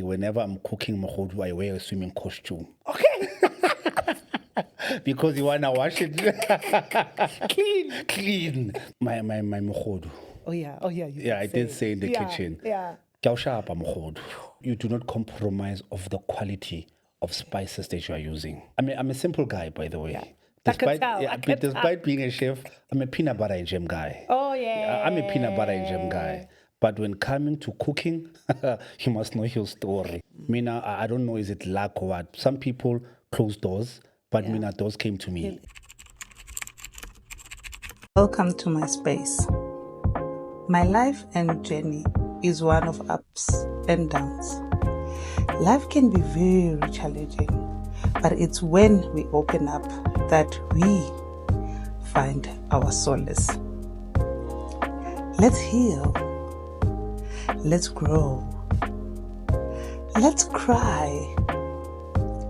Whenever I'm cooking mogodu, I wear a swimming costume. Okay. Because you wanna wash it Clean. clean. My mogodu. Oh yeah. I did say in the kitchen. Yeah. Kyaoshapa mogodu. You do not compromise of the quality of spices that you are using. I'm a simple guy, by the way. Yeah. Despite being a chef, I'm a peanut butter and jam guy. Oh yeah. I'm a peanut butter and jam guy. But when coming to cooking, you must know your story. Mina, I don't know, is it luck or what? Some people close doors, but Mina, doors came to me. Welcome to my space. My life and journey is one of ups and downs. Life can be very challenging, but it's when we open up that we find our solace. Let's heal. Let's grow. Let's cry.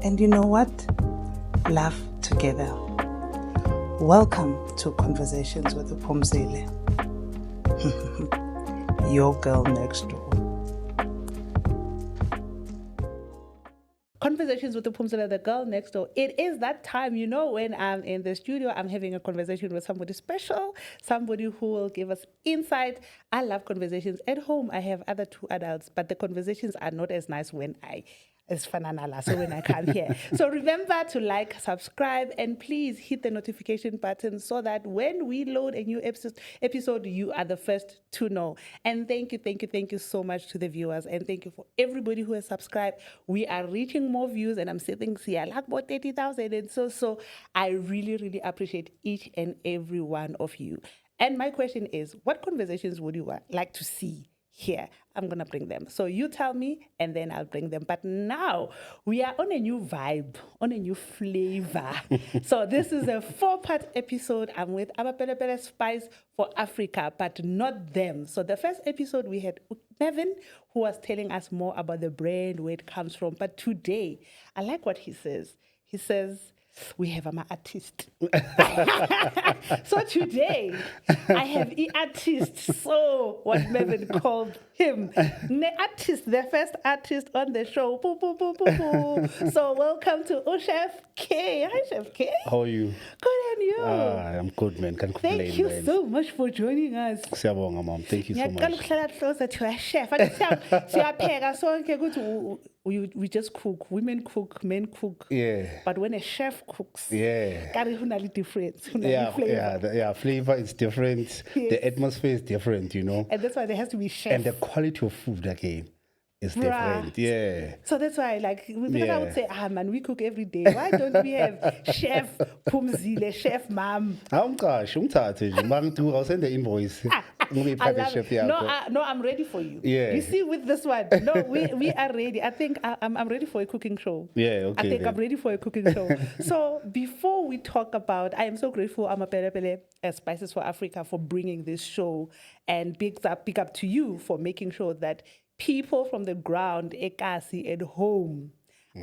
And you know what? Laugh together. Welcome to Conversations with Phumzile. Your girl next door. Conversations with Phumzile, the girl next door. It is that time, when I'm in the studio, I'm having a conversation with somebody special, somebody who will give us insight. I love conversations. At home, I have other two adults, but the conversations are not as nice when it's fananala, so when I come here. So remember to like, subscribe, and please hit the notification button so that when we load a new episode, you are the first to know. And thank you so much to the viewers, and thank you for everybody who has subscribed. We are reaching more views, and I'm sitting here like about 30,000, and so I really, really appreciate each and every one of you. And my question is, what conversations would you like to see here? I'm going to bring them. So you tell me, and then I'll bring them. But now we are on a new vibe, on a new flavor. So this is a 4-part episode. I'm with Amapelepele Spice for Africa, but not them. So the first episode we had Nevin, who was telling us more about the brand, where it comes from. But today, I like what he says. He says, we have an artist. So today, I have an artist. So what Melvin called him, the artist, the first artist on the show. Boo, boo, boo, boo, boo. So welcome to Chef K. Hi, Chef K. How are you? Good, and you? I'm good, man. Can't complain. Thank you so much for joining us. Siyabonga, Mom. Thank you so much. Closer to a chef. We just cook. Women cook, men cook. Yeah. But when a chef cooks, yeah, different. Flavor is different. Yes. The atmosphere is different, And that's why there has to be chef. And the quality of food again is different. Yeah. So that's why, because I would say, man, we cook every day. Why don't we have Chef Phumzile, Chef Mam? I'll send the invoice. I love it. No, I'm ready for you. Yeah. You see, with this one, no, we are ready. I think I'm ready for a cooking show. Yeah, okay. I think I'm ready for a cooking show. So before we talk about, I am so grateful, Amapelepele Spices for Africa, for bringing this show, and big up to you for making sure that people from the ground, ekasi, at home,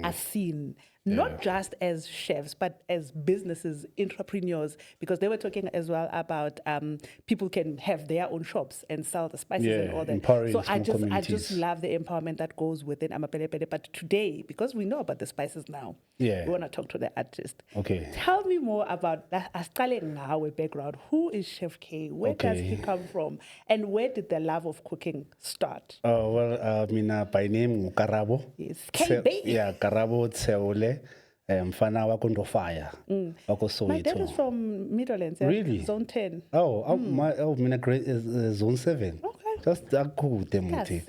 are seen. Not just as chefs, but as businesses, entrepreneurs, because they were talking as well about people can have their own shops and sell the spices and all that. So I just love the empowerment that goes within Amapelepele. But today, because we know about the spices now, we want to talk to the artist. Okay. Tell me more about our background. Who is Chef K? Where does he come from? And where did the love of cooking start? By name Karabo. Yes, K baby. Yeah, Karabo Tseole. Mfana wako ndo fire. Wako Soweto. My dad is from Middlelands. Yeah? Really? Zone 10. Mina grade is Zone 7. Okay. Just that cool temuti.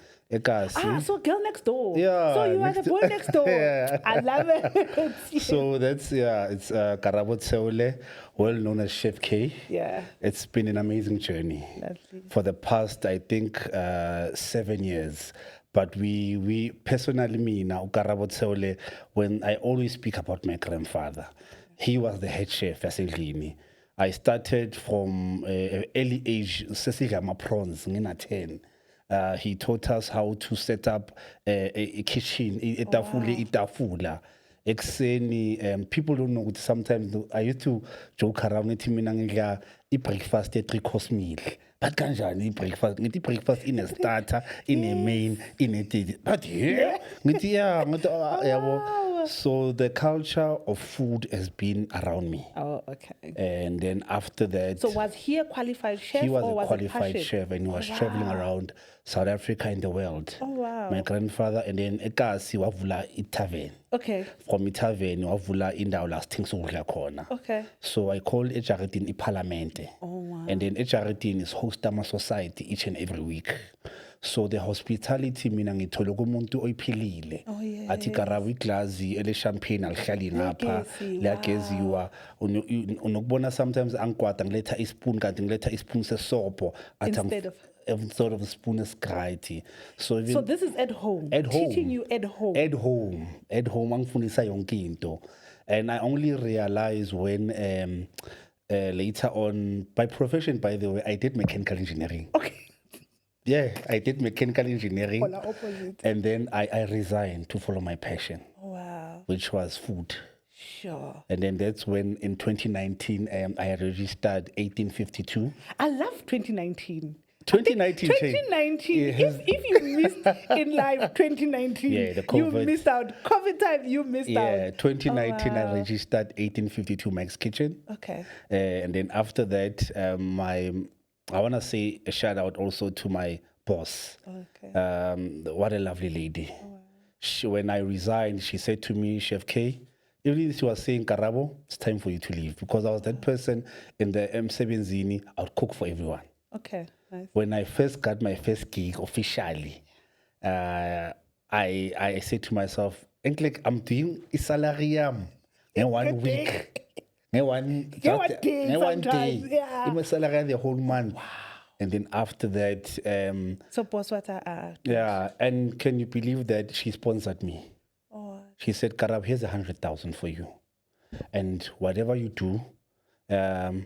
So girl next door. Yeah. So you are the boy next door. Yeah. I love it. So that's, it's Karabo Tseole, well known as Chef K. Yeah. It's been an amazing journey. Lovely. For the past, I think, 7 years. But we personally, me now, Karabo Tseole, when I always speak about my grandfather, he was the head chef at Selini. I started from early age, Sesigama prawns, in 10. He taught us how to set up a kitchen, itafula. People don't know, sometimes I used to joke around with him, breakfast at 3-course meal. but kanjani breakfast? Ngithi breakfast in a starter, in a main, in a tea. But yeah, ngithi yeah, yabo. So the culture of food has been around me. Oh, okay. And then after that, So was he a qualified chef? he was or a was it qualified passion? chef, and he was traveling around South Africa and the world. Oh, wow. My grandfather, and then ekasi wavula itavern. Okay. From itavern wavula indawo la sithengisa ukudla khona. Okay. So I call eJarretini iParlamente. Oh, wow. And then eJarretini is host ama society each and every week. So the hospitality mina ngithola kumuntu oyiphilile. Oh, yes. Athi Karabo iglazi ele champagne alihlali ngapha liyageziwa unokubona sometimes angikwada ngiletha ispoon kanti ngiletha ispoon sesopo instead of a spoon esgrighty. So this is at home. Teaching you at home. At home angifundisa yonke into. And I only realize when later on, by profession by the way, I did mechanical engineering. Okay. Yeah, I did mechanical engineering. Polar opposite. And then I resigned to follow my passion. Wow. Which was food. Sure. And then that's when in 2019 I had registered 1852. I love 2019. 2019 2019. If you missed in life 2019, yeah, the you missed out. COVID time, you missed out. Yeah, 2019 I registered 1852 Mike's Kitchen. Okay. And then after that, I want to say a shout out also to my boss. Okay. What a lovely lady. Oh, wow. When I resigned, she said to me, Chef K, even she was saying, Karabo, it's time for you to leave. Because I was that person in the M7 Zini, I would cook for everyone. Okay, nice. When I first got my first gig officially, I said to myself, I'm doing a salarium in 1 week. One day. Yeah. In my salary the whole month. Wow. And then after that, so boss, what yeah, and can you believe that she sponsored me? Oh. She said, Karab, here's 100,000 for you. And whatever you do, do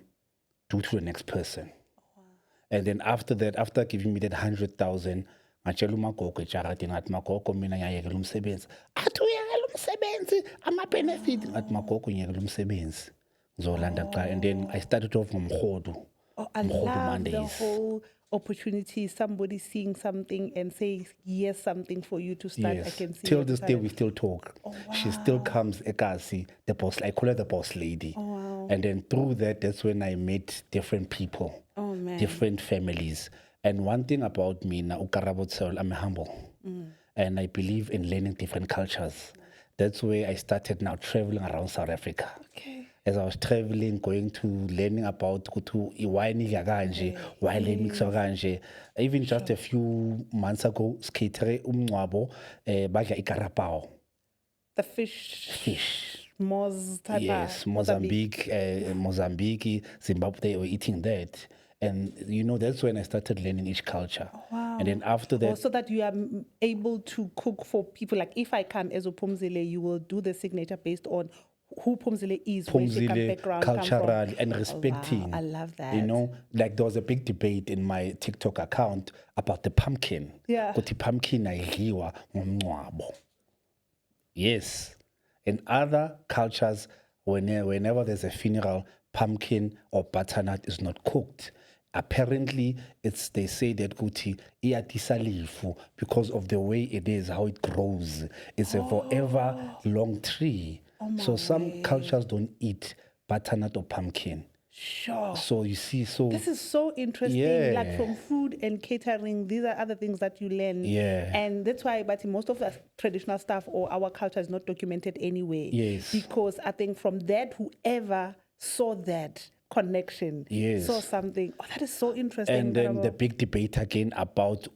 to the next person. Oh, wow. And then after that, after giving me that 100,000, ngatshela umagogo eJarretini ngathi magogo mina ngiyayekela umsebenzi. Athi uyekela umsebenzi, ama-benefit. Ngathi magogo ngiyekela umsebenzi. And then I started off from Mkhodu. I love the whole opportunity, somebody seeing something and saying yes, something for you to start. Yes. I can see. Till this day, we still talk. Oh, wow. She still comes, Ekasi, the boss. I call her the boss lady. Oh, wow. And then through that's when I met different people, different families. And one thing about me, now, I'm humble. And I believe in learning different cultures. That's where I started now traveling around South Africa. Okay. As I was traveling, going to learning about wine mix kanje. Even just a few months ago, skatere umngcwabo badla ikarapao. The fish. Yes, Mozambique, Zimbabwe, they were eating that. And that's when I started learning each culture. Oh, wow. And then after that, so that you are able to cook for people. Like if I come as Upumzile, you will do the signature based on who Pumzile is, where she comes background, cultural and respecting. Oh, wow. I love that. Like there was a big debate in my TikTok account about the pumpkin. Yeah. Kuti pumpkin ayidliwa ngomncwabo. Yes. In other cultures, whenever there's a funeral, pumpkin or butternut is not cooked. Apparently, they say that kuti iyatisalifu because of the way it is, how it grows. It's a forever long tree. So some cultures don't eat butternut or pumpkin. Sure. So you see, this is so interesting. Yeah. Like from food and catering, these are other things that you learn. Yeah. And that's why, but most of the traditional stuff or our culture is not documented anyway. Yes. Because I think from that, whoever saw that connection, saw something. Oh, that is so interesting. And then the big debate again about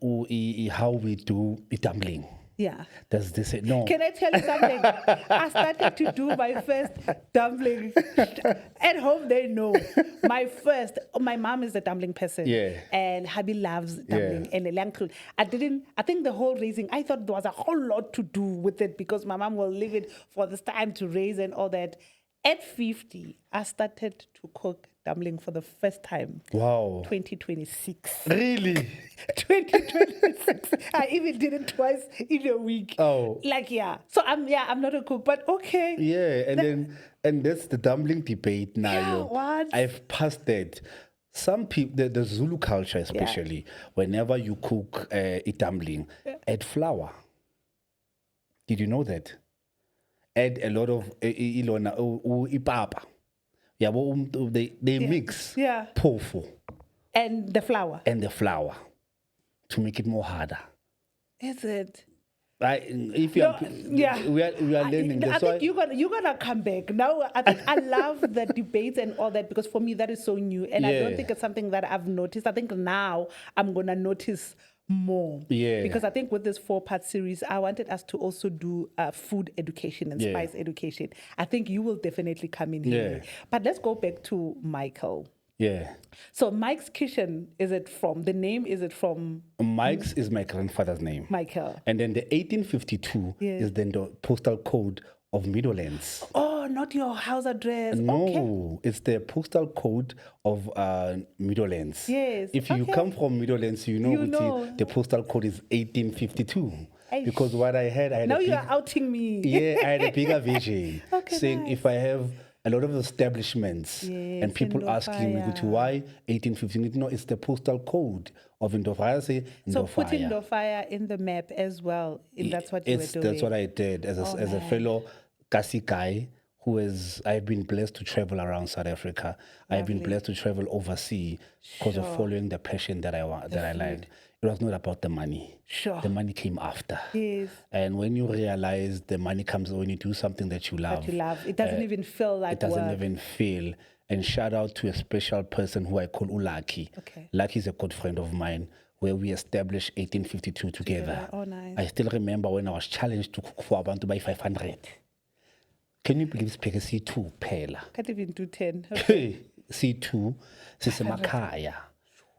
how we do dumpling. Yeah. Does this say no? Can I tell you something? I started to do my first dumpling. At home, they know. My mom is a dumpling person. Yeah. And hubby loves dumpling and the I think the whole raising, I thought there was a whole lot to do with it because my mom will leave it for this time to raise and all that. At 50, I started to cook dumpling for the first time. Wow. 2026. Really? 2026. I even did it twice in a week. Oh. So I'm not a cook, but okay. Yeah, and that's the dumpling debate now. Yeah, what? I've passed that. Some people, the Zulu culture especially, whenever you cook a dumpling, add flour. Did you know that? Add a lot of ilona ipapa. Yeah, they mix tofu And the flour. and the flour to make it more harder. Is it? If you No, are, yeah. we are learning. I That's think why you're gonna come back. Now I think I love the debates and all that because for me that is so new and I don't Yeah. think it's something that I've noticed. I think now I'm gonna notice more. Yeah. Because I think with this 4-part series, I wanted us to also do food education and spice education. I think you will definitely come in here. Yeah. But let's go back to Michael. yeah. So Mike's Kitchen, is it from Mike's is my grandfather's name. Michael? And then the 1852 is then the postal code of Midlands. Oh, not your house address. No, Okay. it's the postal code of Midlands. Yes, If you okay. come from Midlands, you know, You Uti, know. the postal code is 1852. Eish. Because what I had Now a big, you are outing me. yeah, I had a bigger vision Okay, saying nice. if I have a lot of establishments Yes, and people asking me Indofaya. why 1850, no, it's the postal code of Indofaya. I say So put Indofaya. Indofaya in the map as well. And that's what you were doing. That's what I did as a fellow Kasi guy I've been blessed to travel around South Africa. I've been blessed to travel overseas because of following the passion that I liked. It was not about the money. Sure. The money came after. Yes. And when you realize the money comes when you do something that you love. That you love. It doesn't even feel like It doesn't work. even feel. And shout out to a special person who I call Ulaki. Okay. Lucky is a good friend of mine where we established 1852 together. Oh, nice. I still remember when I was challenged to cook for abantu by 500. Can you believe speak C2 phela? Can't even do 10. C2 sisemakhaya.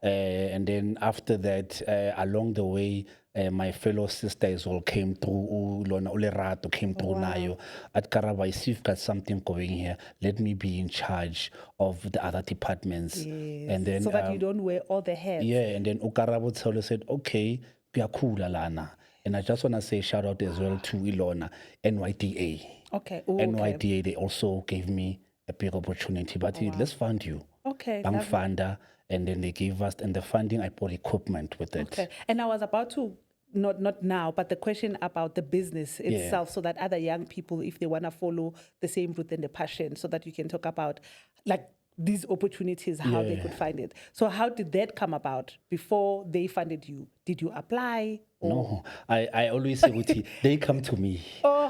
And then after that, along the way, my fellow sister as well came through. Lona Ulerato came through nayo. At Karaba, if you've got something going here, let me be in charge of the other departments. Yes. And then so that you don't wear all the hats. yeah, and then Ukarabo Tsolo said, okay, kuyakula lana. And I just want to say shout out as well to Ilona, NYDA. Okay. Ooh, okay. NYDA, they also gave me a big opportunity. But let's fund you. Okay. Bank lovely. funder. And then they gave us, and the funding, I bought equipment with it. Okay. And I was about to, not now, but the question about the business itself, so that other young people, if they want to follow the same route and the passion, so that you can talk about like these opportunities, how they could find it. So how did that come about before they funded you? Did you apply? Or? No, I always say, Uti, they come to me.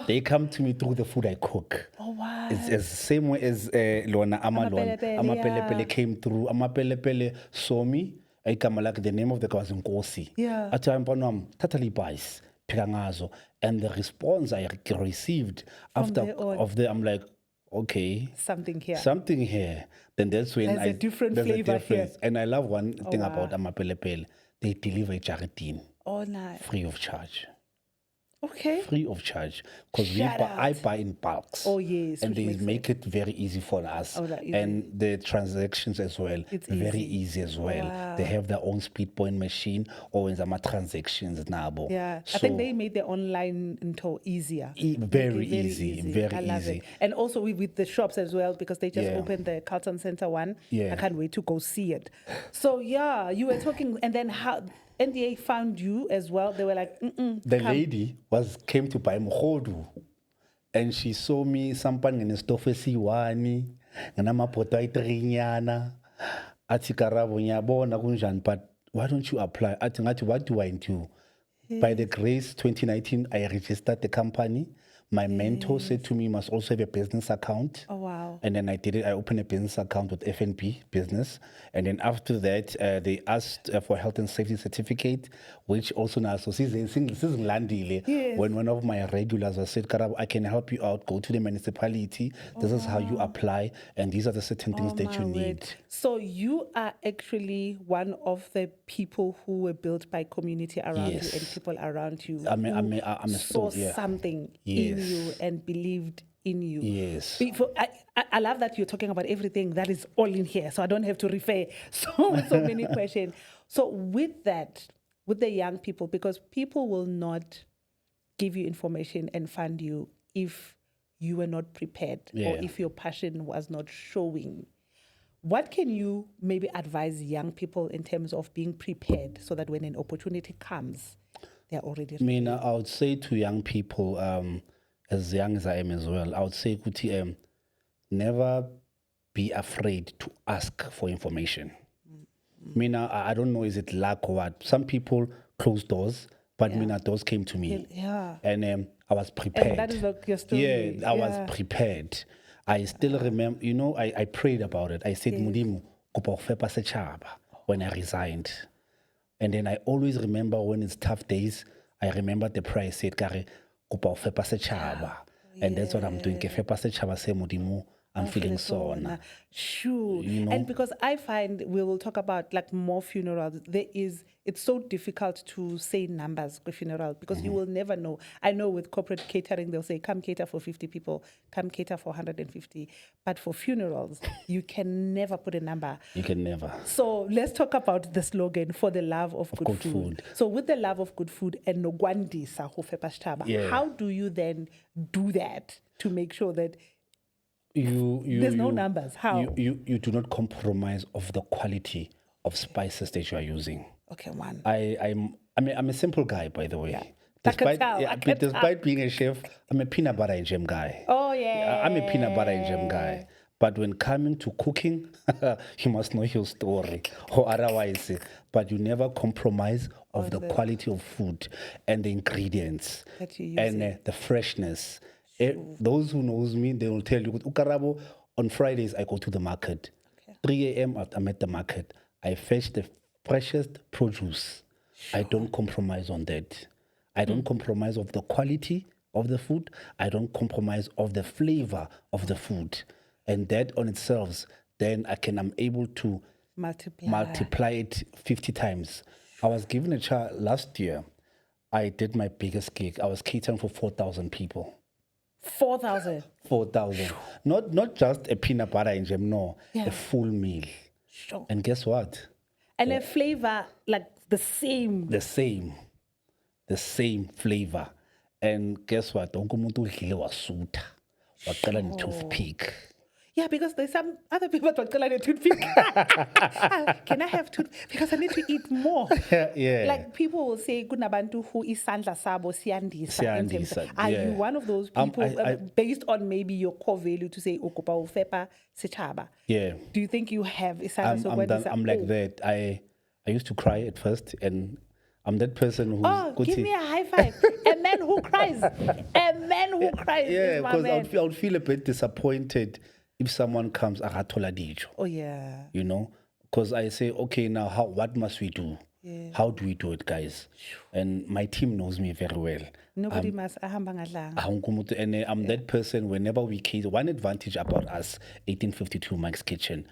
They come to me through the food I cook. Oh, wow. It's the same way as Lona Amalon. Amapelepele came through. Amapelepele saw me. I come like the name of the guy was Nkosi. Yeah. At time totally buys pirangazo. And the response I received after there of the I'm like, okay. Something here. Something here. Then that's when There's a different flavor here. And I love one thing about Amapelepele. They deliver a jarretine Oh, nice. free of charge. Okay. Free of charge. Because Shout I out. buy in bulks. Oh, yes, And which they makes make it very easy for us. Oh, that easy. And the transactions as well. It's very easy. easy as well. Wow. They have their own speed point machine or when some transactions nabo. Yeah, So I think they made the online into easier. very Make it easy, very I love easy. it. And also with the shops as well, because they just Yeah. opened the Carlton Center one. Yeah. I can't wait to go see it. So yeah, you were talking, and then how NDA found you as well. They were like, The lady came to buy mkhodu, and she saw me sampan ngenestofu esiwani ngenamabhodo ayi-3 athi Karabo ngiyabona kunjani, but why don't you apply? Athi ngathi, what do I do? By the grace 2019 I registered the company. My mentor said to me, you must also have a business account. oh wow. And then I did it. I opened a business account with FNP business. And then after that, they asked for health and safety certificate, which also now, so Yes. when one of my regulars was said, Karabo, I can help you out. Go to the municipality. This is how you apply. And these are the certain things that you My need. word. So you are actually one of the people who were built by community around you and people around you. I'm who a saw soul, yeah. something Yes. in you and believed in you. Yes. I love that you're talking about everything that is all in here, so I don't have to refer so many questions. So with that, with the young people, because people will not give you information and fund you if you were not prepared or Yeah. if your passion was not showing. What can you maybe advise young people in terms of being prepared so that when an opportunity comes, they're already I mean, I would say to young people, as young as I am as well, I would say, Kuti, never be afraid to ask for information. I mean, I don't know, is it luck or what? Some people close doors, but doors came to me. Yeah. And I was prepared. And that is like your story. Yeah, I was prepared. I still remember, I prayed about it. I said, Mudimu, kopa go fepa setšhaba," when I resigned. And then I always remember when it's tough days, I remember the prayer I said, Kare, kopa go fepa setšhaba. And that's what I'm doing. Ke fepa setšhaba se Mudimu, I'm feeling so. Sure. And because I find we will talk about like more funerals, it's so difficult to say numbers for funeral because you will never know. I know with corporate catering, they'll say, come cater for 50 people, come cater for 150. But for funerals, you can never put a number. You can never. So let's talk about the slogan, for the love of good food. So with the love of good food and nogwandisa ho fepa setšhaba, how do you then do that to make sure that there's no numbers? How? You do not compromise of the quality of spices that you are using. Okay, one. I'm a simple guy, by the way. Yeah. Despite being a chef, I'm a peanut butter and jam guy. Oh, yeah. I'm a peanut butter and jam guy. But when coming to cooking, you must know your story, or otherwise. But you never compromise of the quality of food and the ingredients that you use and the freshness. Those who knows me, they will tell you, Ukarabo, on Fridays I go to the market. 3 a.m. I'm at the market. I fetch the freshest produce. I don't compromise on that. I don't compromise of the quality of the food. I don't compromise of the flavor of the food. And that on itself, then I'm able to multiply it 50 times. I was given a chance last year. I did my biggest gig. I was catering for 4,000 people. 4,000? 4,000. Not just a peanut butter and jam, no. A full meal. Sure. And guess what? And a flavor like the same. The same flavor. And guess what? Toothpick. Yeah, because there's some other people that call it toothpick. Can I have toothpick? Because I need to eat more. Yeah. Like people will say, "Kunabantu who is sandla sabo siandisa." Are you one of those people, based on maybe your core value, to say "Okupa ufepa sechaba"? Yeah. Do you think you have I'm like that. I used to cry at first, and I'm that person who. Give me a high five. A man who cries. A man who cries. Yeah, because I would feel a bit disappointed if someone comes, oh yeah. Because I say, okay, now what must we do? Yeah. How do we do it, guys? And my team knows me very well. Nobody must ahamba ngadlanga. And I'm that person whenever we cater. One advantage about us, 1852 Mike's Kitchen,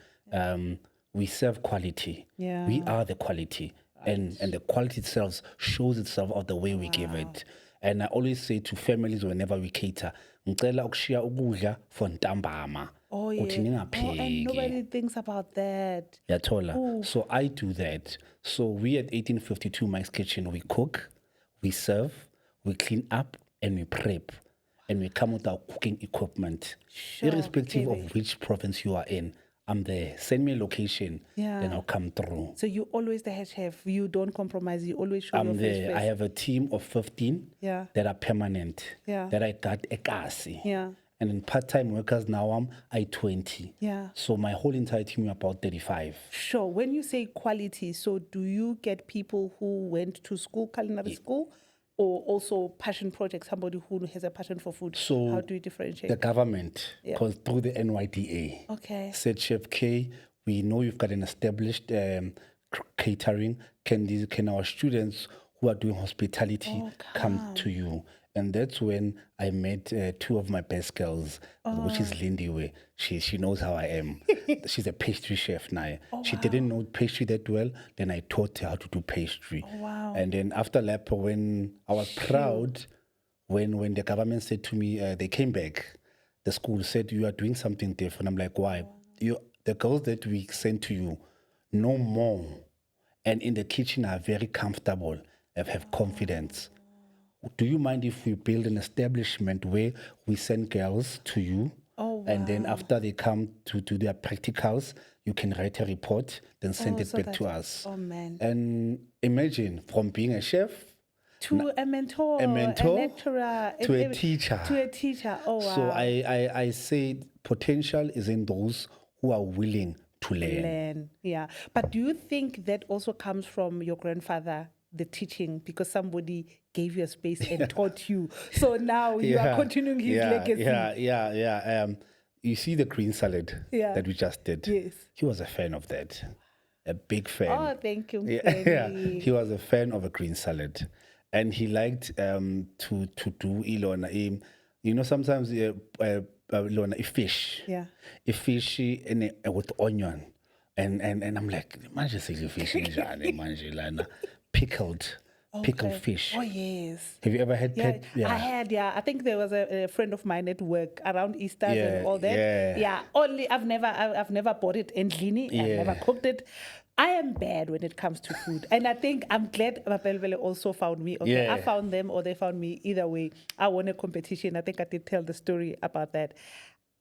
we serve quality. Yeah. We are the quality. And the quality itself shows itself of the way we give it. And I always say to families whenever we cater, ngicela ukushiya ukudla for ntambama. Oh, yeah. And nobody thinks about that. Yatola. So I do that. So we at 1852 Mike's Kitchen, we cook, we serve, we clean up, and we prep. And we come with our cooking equipment. Sure, irrespective of which province you are in. I'm there. Send me a location, then I'll come through. So you're always the head chef. You don't compromise. You always show your there. face. I have a team of 15 that are permanent. That I got a kasi. And in part-time workers now I 20. So my whole entire team is about 35. Sure. When you say quality, so do you get people who went to school, culinary school? Or also passion project, somebody who has a passion for food? So how do you differentiate? The government, because through the NYDA, said, Chef K, we know you've got an established catering. Can our students who are doing hospitality come to you? And that's when I met two of my best girls, which is Lindy. She knows how I am. She's a pastry chef now. She didn't know pastry that well. Then I taught her how to do pastry. And then after that, when I was proud, when the government said to me, they came back, the school said, you are doing something different. I'm like, why? The girls that we sent to you know more. And in the kitchen are very comfortable, have confidence. Do you mind if we build an establishment where we send girls to you And then after they come to do their practicals, you can write a report, then send it so back to us. Oh, man. And imagine from being a chef To a mentor, a lecturer, to a teacher. To a teacher. Oh, wow. So I say potential is in those who are willing to learn. Yeah. But do you think that also comes from your grandfather, the teaching, because somebody gave you a space and taught you? So now you are continuing his legacy. Yeah. You see the green salad that we just did? Yes. He was a fan of that. A big fan. Oh, thank you. Yeah. He was a fan of a green salad. And he liked to do Ilona. You know, sometimes Ilona, a fish. Yeah. A fish with onion. And I'm like, manje sile fish njani manje lana. Pickled fish. Oh, yes. Have you ever had pet? Yeah, I had, I think there was a friend of mine at work around Easter and all that. Yeah. Only I've never bought it in Glini. I've never cooked it. I am bad when it comes to food. And I think I'm glad Amapelepele also found me. Okay, I found them or they found me. Either way, I won a competition. I think I did tell the story about that.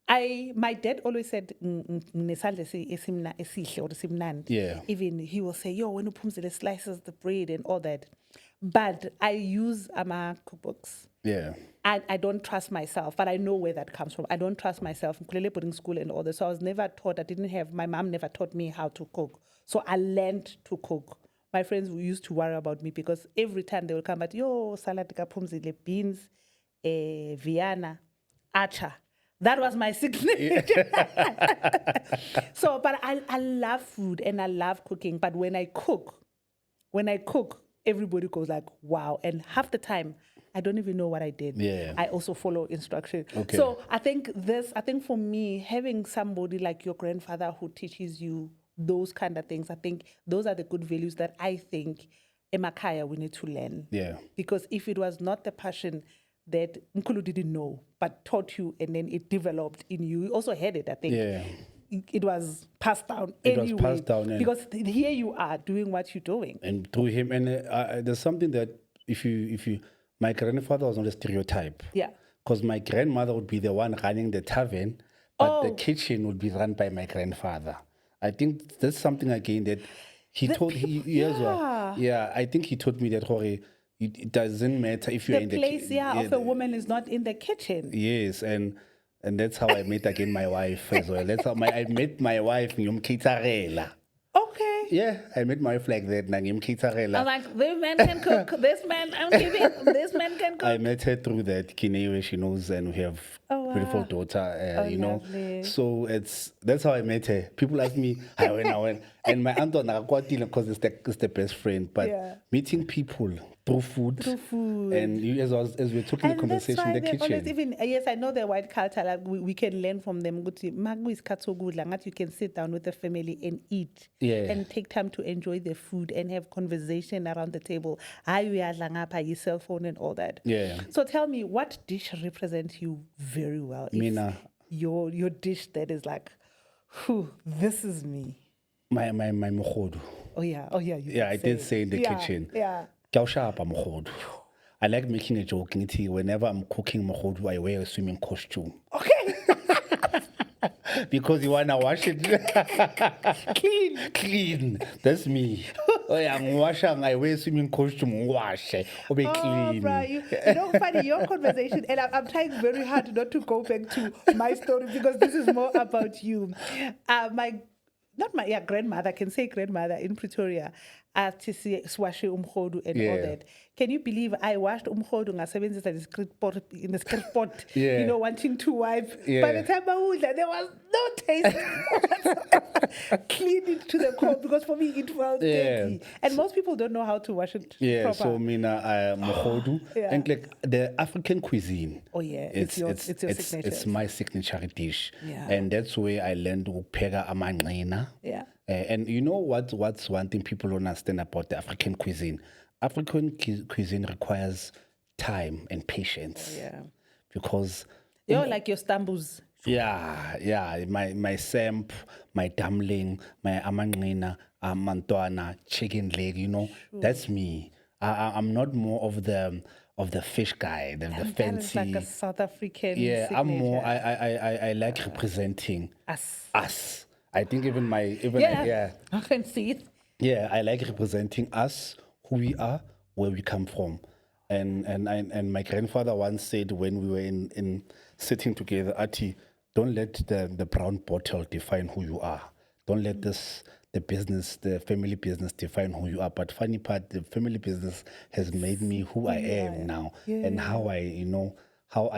My dad always said, even he will say, yo, when you slices the bread and all that. But I use my cookbooks. Yeah. I don't trust myself, but I know where that comes from. I don't trust myself. I'm putting school and all that. So I was never taught, my mom never taught me how to cook. So I learned to cook. My friends used to worry about me because every time they will come at, yo, salad kapumzile, beans, Vienna, acha. That was my signature. So, but I love food and I love cooking. But when I cook, everybody goes like, wow. And half the time, I don't even know what I did. Yeah. I also follow instruction. Okay. So I think for me, having somebody like your grandfather who teaches you those kind of things, I think those are the good values that I think emakaya we need to learn. Yeah. Because if it was not the passion that Nkulu didn't know, but taught you and then it developed in you, you also had it, I think. Yeah. It was passed down Was passed down. Because here you are doing what you're doing. And through him, and there's something that if you, my grandfather was not a stereotype. Yeah. Because my grandmother would be the one running the tavern, but the kitchen would be run by my grandfather. I think that's something again that he taught. I think he taught me that it doesn't matter if you're in the place of a woman is not in the kitchen. Yes, and that's how I met again my wife as well. That's how I met my wife in Kitarela. Okay. Yeah, I met my wife like that. I'm like, this man can cook. This man, I'm giving. This man can cook. I met her through that Kine, she knows, and we have beautiful daughter. You know, so that's how I met her. People ask me, I went, and my aunt because it's the best friend. But meeting people through food, and as we're talking the conversation in the kitchen. Yes, I know the white culture. Like we can learn from them. You can sit down with the family and eat, and take time to enjoy the food and have conversation around the table. Your cell phone and all that. Yeah. So tell me, what dish represents you very well? Mina. Your dish that is like, this is me. My mokhodu. Oh yeah. I did say in the kitchen. Yeah. I like making a joke. Whenever I'm cooking mokhodu, I wear a swimming costume. Okay. Because you wanna wash it clean. That's me. I'm washing. I wear swimming costume. Wash. Be clean. Bruh, you know, funny your conversation, and I'm trying very hard not to go back to my story because this is more about you. My grandmother, I can say grandmother in Pretoria, to see swashe umkhodu and all that. Can you believe I washed umkhodu ngasebenzisa in the script pot, you know, wanting to wipe. By the time I would, there was no taste. Clean it to the core because for me it felt dirty. And most people don't know how to wash it proper. So mina mokhodu and like the African cuisine. Oh yeah, it's your signature. It's my signature dish. Yeah. And that's where I learned to pega amanqina. Yeah. And you know what's one thing people don't understand about the African cuisine? African cuisine requires time and patience. Because you're like your stambus. Yeah. My samp, my dumpling, my amanqina, mantwana, chicken leg, you know, that's me. I'm not more of the of the fish guy, the And fancy. that is like a South African Yeah, I'm more. signature. I like representing Us. us. I think even Yeah, I can see it. yeah, I like representing us, who we are, where we come from. And my grandfather once said when we were in sitting together, Ati, don't let the brown bottle define who you are. Don't let the family business define who you are. But funny part, the family business has made me who I am now, and how I.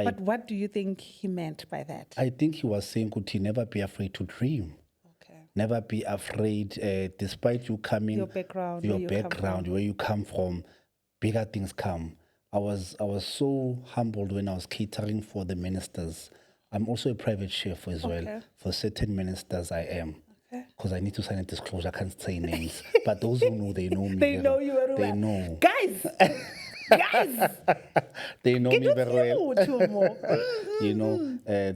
But what do you think he meant by that? I think he was saying, Kuti, never be afraid to dream. Okay. Never be afraid, despite you coming, Your background, where you come from, bigger things come. I was so humbled when I was catering for the ministers. I'm also a private chef as well. For certain ministers, I am. Because I need to sign a disclosure. I can't say names. But those who know, they know me. They know you very well. They know. Guys! They know me very well. Two more.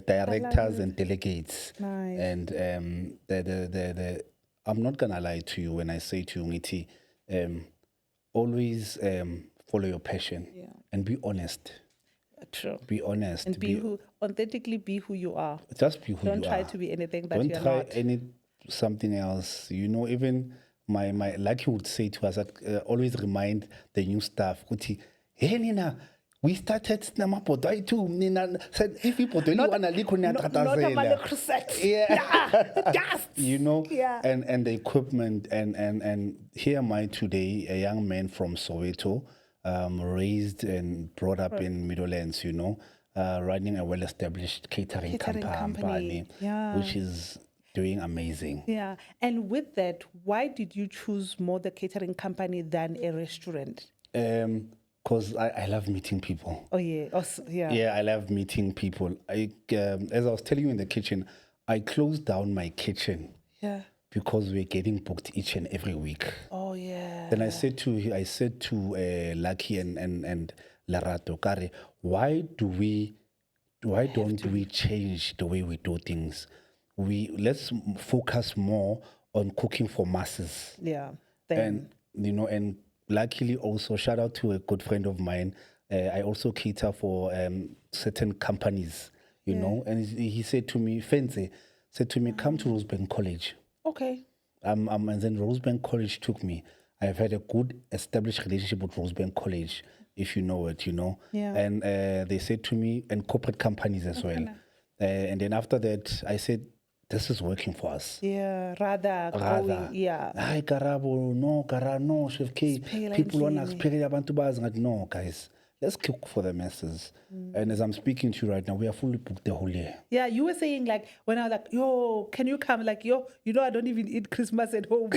Directors and delegates. Nice. And I'm not gonna lie to you when I say to you, Ngiti, always follow your passion and be honest. True. Be honest. And authentically be who you are. Just be who you are. Don't try to be anything that Don't you're try not. something else. Even my like he would say to us, that always remind the new staff, Kuti, hey Nina, we started Namapodo too. Nina said, if you put Not a crusade. Yeah. Just. Yeah. And the equipment and here am I today, a young man from Soweto, raised and brought up in Meadowlands, running a well-established catering company. Which is doing amazing. Yeah. And with that, why did you choose more the catering company than a restaurant? Because I love meeting people. Oh, yeah. Yeah, I love meeting people. As I was telling you in the kitchen, I closed down my kitchen. Yeah. Because we're getting booked each and every week. Oh, yeah. Then I said to Lucky and Larato, Kare, why don't we change the way we do things? Let's focus more on cooking for masses. Yeah. And luckily also shout out to a good friend of mine. I also cater for certain companies, and he said to me, Fenze, come to Rosebank College. Okay. And then Rosebank College took me. I've had a good established relationship with Rosebank College, if you know it, Yeah. And they said to me, and corporate companies as well. And then after that, I said, this is working for us. Yeah, rather. Yeah. Hi, Karabo, no, Chef K. People want to experience abantu baz. No, guys, let's cook for the masses. And as I'm speaking to you right now, we are fully booked the whole year. Yeah, you were saying when I was like, yo, can you come? Like, yo, I don't even eat Christmas at home.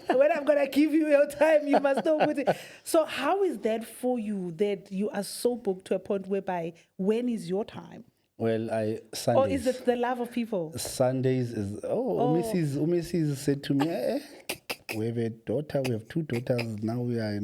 When I'm going to give you your time, you must know with it. So how is that for you that you are so booked to a point whereby when is your time? Well, Sundays. Or is it the love of people? Sundays is, Mrs. said to me, we have a daughter, we have 2 daughters, now we are,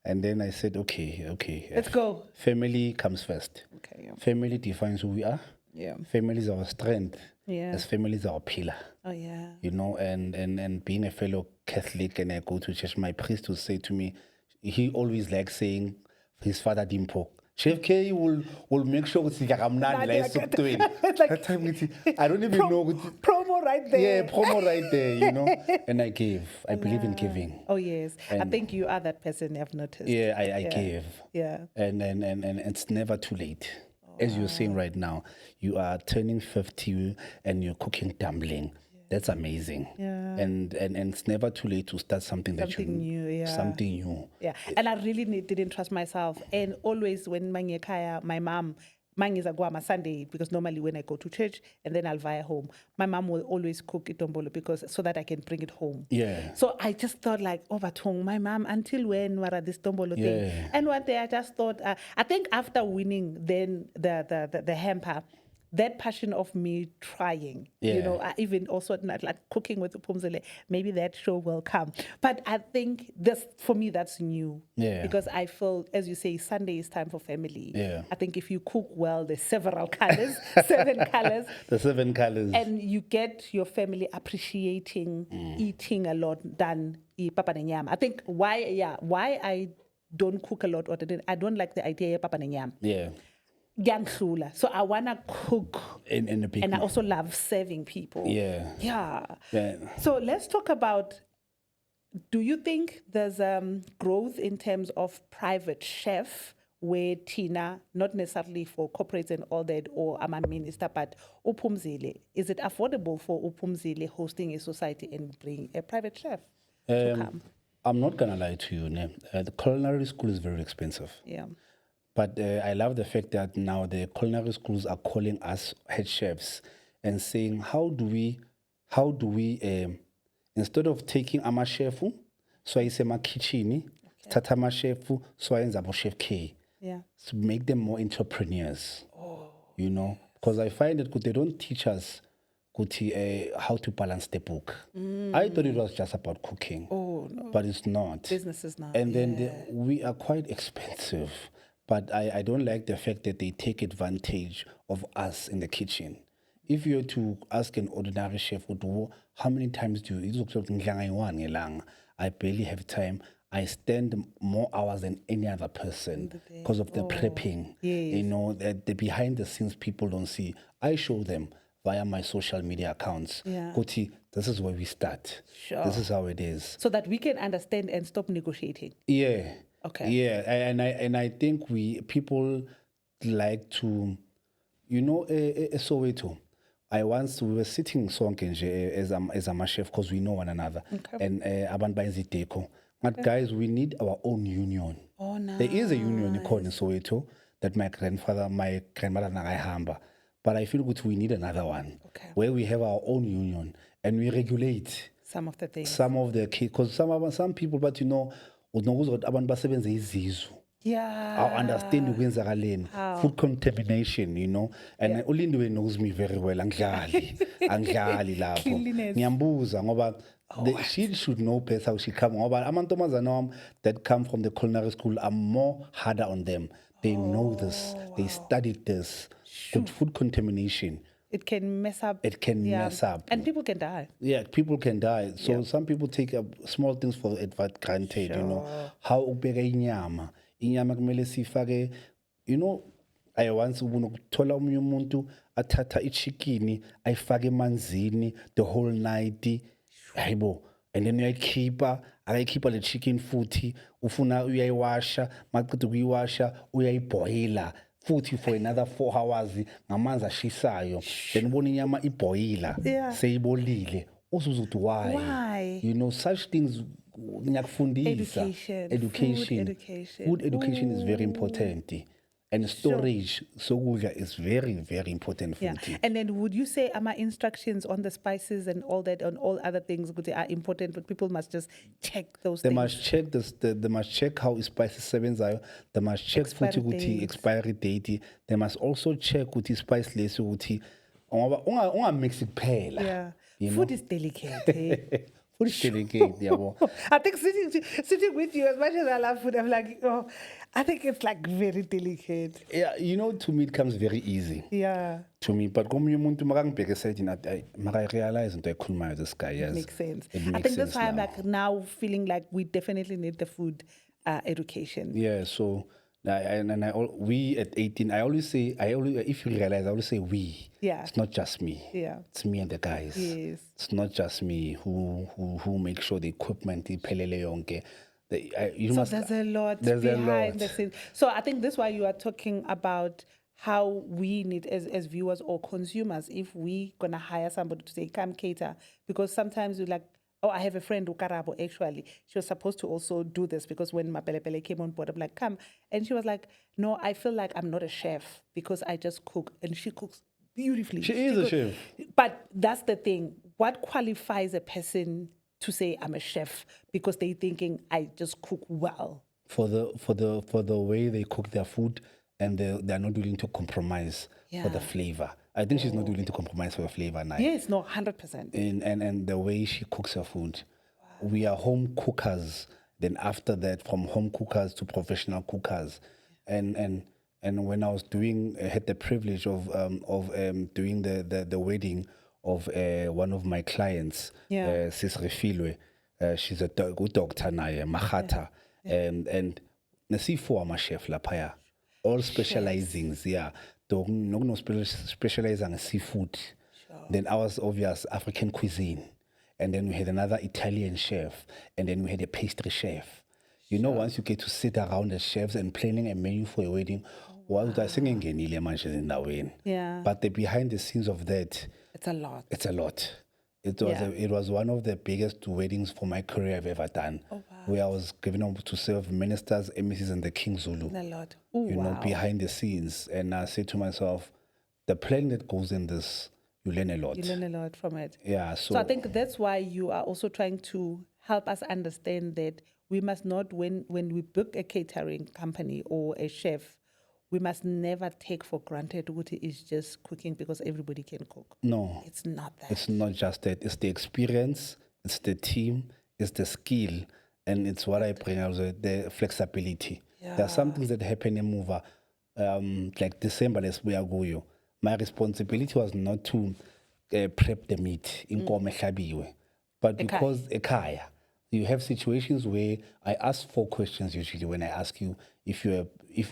And then I said, okay. Let's go. Family comes first. Okay. Yeah. Family defines who we are. Yeah. Family is our strength. Yeah. As family is our pillar. Oh, yeah. And being a fellow Catholic and I go to church, my priest will say to me, he always likes saying, his father didn't poke. Chef K will make sure it's like I'm not like that time I don't even know. Promo right there. Yeah, promo right there, And I gave. I believe in giving. Oh yes, and I think you are that person. I've noticed. Yeah, I gave. Yeah. And it's never too late. As you're saying right now, you are turning 50 and you're cooking dumpling. That's amazing. Yeah. And it's never too late to start something new. Something new. Yeah. And I really didn't trust myself. And always when my mom, is a guama Sunday, because normally when I go to church and then I'll via home, my mom will always cook itombolo so that I can bring it home. Yeah. So I just thought Batong, my mom, until when were this tombolo thing? And one day I just thought, I think after winning then the hamper, that passion of me trying, I even also not like cooking with the Pumzele, maybe that show will come. But I think for me, that's new. Yeah. Because I feel, as you say, Sunday is time for family. Yeah. I think if you cook well, there's several colors, 7 colors. The 7 colors. And you get your family appreciating eating a lot than Papa Nyama. I think why I don't cook a lot, or I don't like the idea of papa nenyam. Yeah. So I wanna cook, In a big and I also love serving people. Yeah. Yeah. Yeah. So let's talk about. Do you think there's growth in terms of private chef where Tina, not necessarily for corporates and all that, or I'm a minister, but Upumzile, is it affordable for Upumzile hosting a society and bring a private chef to come? I'm not gonna lie to you, ne? The culinary school is very expensive. Yeah. But I love the fact that now the culinary schools are calling us head chefs and saying, how do we, instead of taking ama chef, so I say my kitchen, tata ma chef, so I end up chef K. Yeah. To make them more entrepreneurs. You know, because I find that they don't teach us how to balance the book. I thought it was just about cooking. Oh, no. But it's not. Businesses now. And then we are quite expensive. But I don't like the fact that they take advantage of us in the kitchen. If you were to ask an ordinary chef, how many times do you? I barely have time. I spend more hours than any other person because of the prepping. Yes. You know, the behind the scenes people don't see. I show them via my social media accounts. Yeah. Koti, this is where we start. Sure. This is how it is. So that we can understand and stop negotiating. Yeah. Okay. Yeah, and I think people like to, you know, Soweto. We were sitting as a chef because we know one another. Okay. And abantu bayizideko. But guys, we need our own union. Oh, nice. There is a union called in Soweto that my grandmother nagayihamba. But I feel good we need another one. Okay. Where we have our own union and we regulate Some of the things. some of the kids, because some people, but you know, abantu basebenza izizwe. Yeah. I understand ukwenzakaleni. Food contamination, you know. And Ulindiwe knows me very well. Anglali lapho. Cleanliness. Ngiyambuza ngoba she should know best how she come. Ngoba amantombazana that come from the culinary school are more harder on them. They know this. They studied this. Good food contamination. It can mess up. It can mess up. And people can die. Yeah, people can die. So some people take small things for granted, you know. How ubeka inyama. Inyama kumele sifake, you know, I once ubunokuthola omunye umuntu athatha ichicken ayifake emanzini the whole night. Hayibo. And then uyayikhipha le chicken futhi ufuna uyayiwasha maqeda ukuyiwasha uyayiboila futhi for another 4 hours ngamanzi ashisayo then ubona inyama iboila seyibolile uzuzuthi why you know such things ngiyakufundisa food education is very important and storage sokudla is very very important Yeah. futhi. And then would you say my instructions on the spices and all that and all other things are important, but people must just check those They things? must check this. They must check how spices sebenzayo. They must check Expiry futhi ukuthi dates. expiry date. They must also check ukuthi spice lesi ukuthi unga mix kuphela. Yeah. You Food is delicate. eh? Food is delicate, yabo. I think sitting with you, as much as I love food, I'm like, oh, I think it's like very delicate. Yeah, you know, to me it comes very easy. Yeah. To me, but komunye umuntu makangibheke sayithi maka realize into ekhulumayo this guy. Yes, Makes sense. It I makes think that's sense why I'm now. like now feeling like we definitely need the food education. Yeah, so we at 18, if you realize, I always say we. Yeah. It's not just me. Yeah. It's me and the guys. Yes. It's not just me who make sure the equipment, iphelele yonke. There's a lot There's a behind lot. the scenes. So I think that's why you are talking about how we need as viewers or consumers, if we gonna hire somebody to say, come cater, because sometimes you're like, oh, I have a friend, Ukarabo, actually. She was supposed to also do this because when Amapelepele came on board, I'm like, come. And she was like, no, I feel like I'm not a chef because I just cook. And she cooks beautifully. She is a chef. But that's the thing. What qualifies a person to say I'm a chef? Because they're thinking I just cook well. For the way they cook their food, and they're not willing to compromise for the flavor. I think she's not willing to compromise for the flavor now. Yes, no, 100%. And the way she cooks her food. Wow. We are home cookers. Then after that, from home cookers to professional cookers. And when I was had the privilege of doing the wedding of one of my clients, Sis Refilwe. She's a good doctor now, Mahata. And Nesifu ama-chef laphaya. All specializing, yeah. No specializing in seafood. Then ours, obvious, African cuisine. And then we had another Italian chef. And then we had a pastry chef. You know, once you get to sit around the chefs and planning a menu for a wedding, Yeah. but the behind the scenes of that, It's a lot. it's a lot. It was one of the biggest weddings for my career I've ever done. Oh, wow. Where I was given up to serve ministers, embassies, and the King Zulu. A lot. Ooh, You know, behind the scenes. And I said to myself, the planning that goes in this, you learn a lot. You learn a lot from it. Yeah. So I think that's why you are also trying to help us understand that we must not, when we book a catering company or a chef, we must never take for granted what it is just cooking because everybody can cook. No. It's not that. It's not just that. It's the experience, it's the team, it's the skill, and it's what I bring also, the flexibility. There are some things that happen in Mova, like December, let's we are going. My responsibility was not to prep the meat in Komehlabiwe, but because ekaya, you have situations where I ask 4 questions usually when I ask you if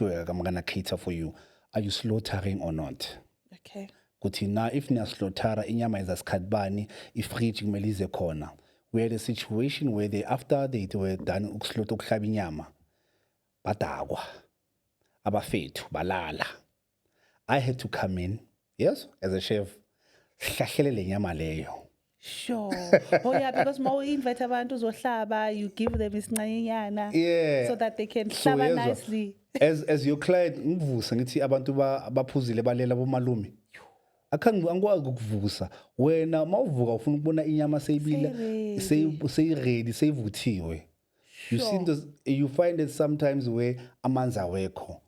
I'm gonna cater for you. Are you slaughtering or not? Okay. Kuthi na if niya slaughtera inyama izasikhatibani ifridge kumele ize khona. We had a situation where after they were done ukuslaughter ukuhlaba inyama badakwa abafethu balala. I had to come in, yes, as a chef, hlahlele le nyama leyo. Sure. Oh yeah, because more invite abantu uzohlaba, you give them isincanyana, Yeah. so that they can So hlaba yezwa, nicely. As your client ngivuse ngithi abantu baphuzile balela bomalume. Angikwazi ukuvusa. Wena mawuvuka ufuna ukubona inyama seyibila, seyiready, seyivuthiwe. You see those, you find it sometimes where amanzi awekho.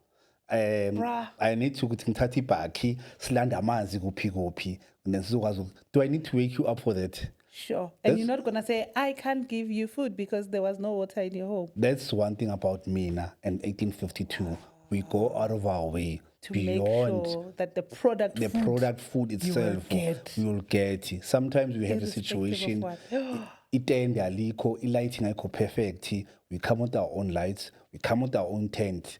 I need to ngithatha ibhakhi silanda amanzi kuphi and then sizokwazi. Do I need to wake you up for that? Sure. And you're not going to say, I can't give you food because there was no water in your home. That's one thing about Mina and 1852. We go out of our way To beyond make sure that the product food itself you will get. Sometimes we have a situation, itende aliko, lighting aiko perfect. We come with our own lights, we come with our own tent.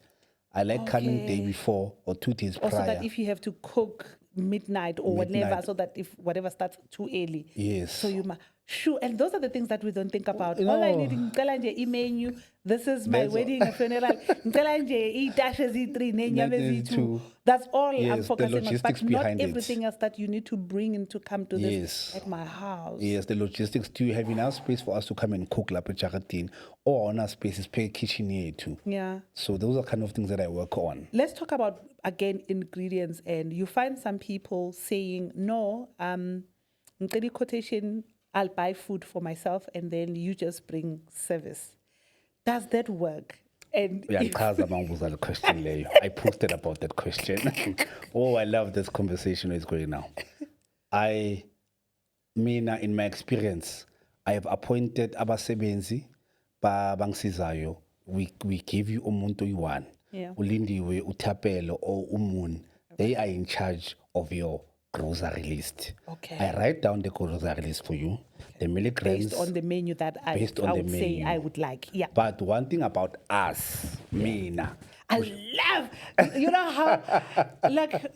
I like coming day before or 2 days prior. Also that if you have to cook midnight or whatever, so that if whatever starts too early. Yes. So you must. Sure, and those are the things that we don't think about. All I need is e-menu. This is my wedding, funeral. That's all I'm focusing on. But not everything else that you need to bring in to come to this at my house. Yes, the logistics. Do you have enough space for us to come and cook like a or on our spaces, pay kitchen here too? Yeah. So those are kind of things that I work on. Let's talk about, again, ingredients. And you find some people saying, no, quotation, I'll buy food for myself and then you just bring service. Does that work? And I posted about that question. Oh, I love this conversation is going now. Mina, in my experience, I have appointed abasebenzi bangisizayo. We give you umuntu you-1. Ulindiwe, uthapelo, or umun. They are in charge of your grocery list. Okay. I write down the grocery list for you. The milligrams. Based on the menu that I would say I would like. Yeah. But one thing about us, Mina. I love, you know how, like,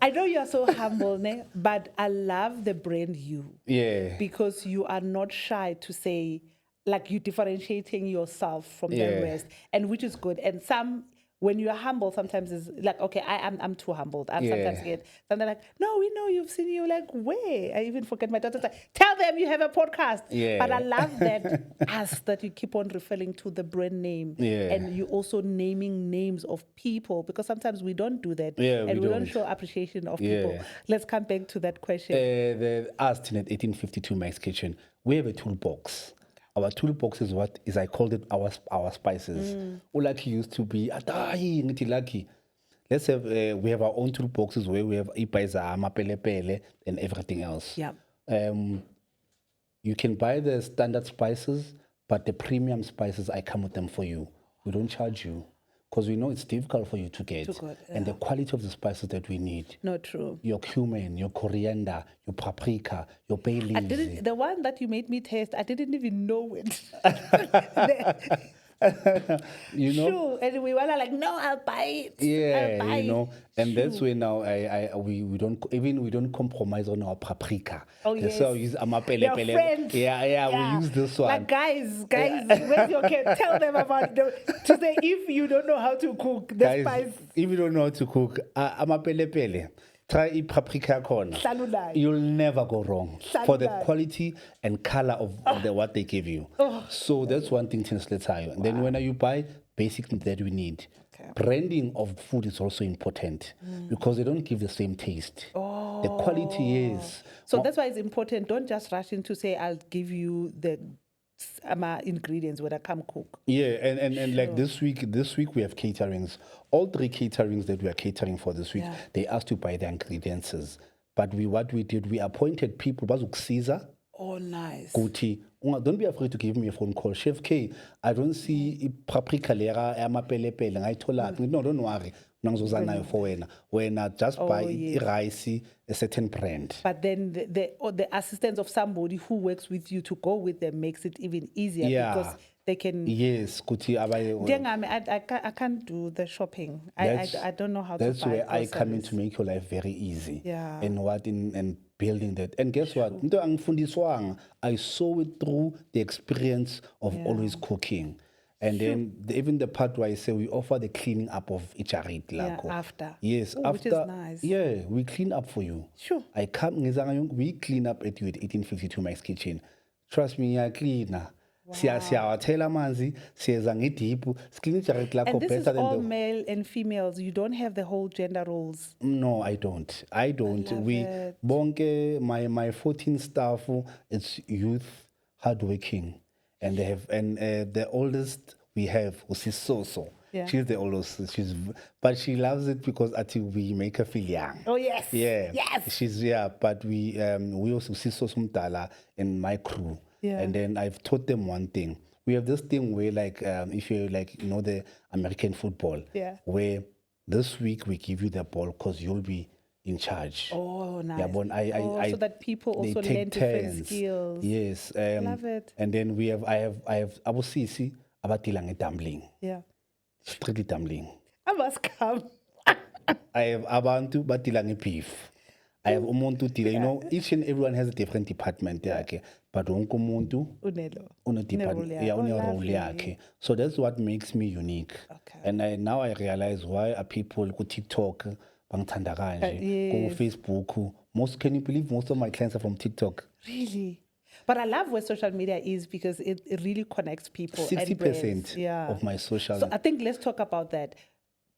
I know you're so humble, but I love the brand you. Yeah. Because you are not shy to say, like, you're differentiating yourself from the rest, and which is good. And when you're humble, sometimes it's like, okay, I'm too humbled. I'm sometimes scared. And they're like, no, we know you've seen you. Like, where? I even forget my daughter's like, tell them you have a podcast. Yeah. But I love that you keep on referring to the brand name. Yeah. And you also naming names of people, because sometimes we don't do that. Yeah, and we don't don't show appreciation of people. Let's come back to that question. Us in 1852 Max Kitchen, we have a toolbox. Our toolbox is I called it our spices. Ulaki used to be lucky. Let's have we have our own toolboxes where we have Amapelepele and everything else. Yeah. You can buy the standard spices, but the premium spices I come with them for you. We don't charge you because we know it's difficult for you to get. And the quality of the spices that we need. Not true. Your cumin, your coriander, your paprika, your bay leaves. The one that you made me taste, I didn't even know it. You know? Sure. And we were like, no, I'll buy it. I'll Yeah, buy you know, it. and that's Sure. where now we don't compromise on our paprika. Oh, And so I yes. use Your amapelepele. friends. Yeah, we use this one. Like, guys, where's your kid? Tell them about to say if you don't know how to cook the Guys, spice. if you don't know how to cook, amapelepele, try eat paprika corn. Saludai. You'll never go wrong for the Saludai. quality and color of what they give you. So that's one thing to tell you. And then when you buy basic things that we need, Okay. branding of food is also important because they don't give the same taste. The quality is. So that's why it's important. Don't just rush in to say, I'll give you the ingredients when I come cook. Yeah, and like this week we have caterings. All 3 caterings that we are catering for this week, Yeah. they asked to buy the ingredients. But we appointed people, Caesar. Oh, nice. Guti, don't be afraid to give me a phone call. Chef K, I don't see paprika lera, amapelepele, no, don't worry. When I just buy yes. rice, a certain brand. But then the assistance of somebody who works with you to go with them makes it even easier because they can. Yes, Guti, I can't do the shopping. I don't know how to buy. That's where I come in groceries. to make your life very easy. Yeah. And building that. And guess what? I saw it through the experience of always cooking. And then even the part where I say we offer the cleaning up of Icharit. Yeah, after. Yes, Ooh, after. which is nice. Yeah, we clean up for you. Sure. I come, we clean up at you at 1852 Mike's Kitchen. Trust me, I clean. Siyawatela manzi, siyeza ngediphu, screen ijaret lakho And this is better than all the male and females. You don't have the whole gender roles. No, I don't. love We it. bonke my 14 staff, it's youth, hardworking, and they have the oldest we have was Soso. Yeah. She's the oldest. But she loves it because I think we make her feel young. Oh yes. Yeah. Yes. But we also see Soso Mtala in my crew. Yeah. And then I've taught them one thing. We have this thing where if you the American football. Yeah. Where this week we give you the ball because you'll be in charge. Oh, nice. Yeah, but so that people they also take learn different turns. skills. Yes. Love it. And then I have Abu Sisi abatilang tumbling. Yeah. Strictly tumbling. I must come. I have abantu batilang beef. I have umuntu tila. Each and everyone has a different department. Okay. But wonke umuntu Unelo. une department. Yeah, une role yakhe. So that's what makes me unique. Okay. And now I realize why are people go TikTok, bangithanda kanje, go yes. Facebook. Can you believe most of my clients are from TikTok? Really? But I love where social media is because it really connects people. 60% of my social. So I think let's talk about that.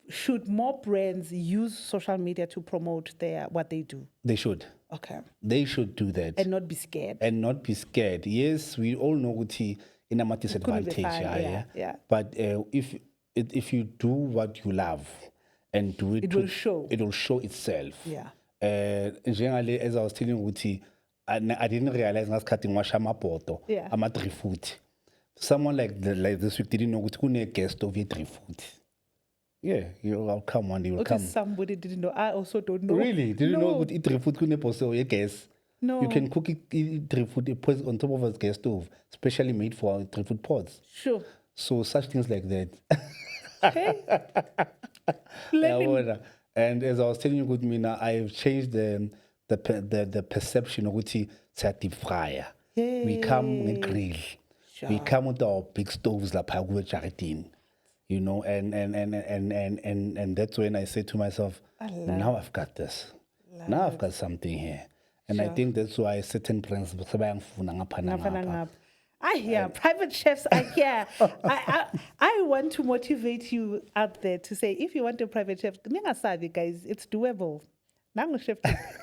Should more brands use social media to promote what they do? They should. Okay. They should do that. And not be scared. Yes, we all know what in a disadvantage. Yeah. But if you do what you love and do it, it will show. It will show itself. Yeah. Generally, as I was telling you, I didn't realize I was cutting amapoto. Yeah. I'm a 3 foot. Someone like this week didn't know what a guest of a 3 foot. Yeah, you'll come one day. You'll come. Somebody didn't know. I also don't know. Really? Did you know what 3 foot couldn't post a gas? No. You can cook it 3 foot put on top of a gas stove, specially made for 3 foot pots. Sure. So such things like that. Okay. And as I was telling you, good Mina, I've changed the perception of what it's a deep fryer. We come with grill. Sure. We come with our big stoves like Pagwe, and that's when I say to myself, now I've got this. Now I've got something here. And I think that's why certain brands I hear private chefs. I hear. I want to motivate you out there to say, if you want a private chef, guys, it's doable. Nango chef,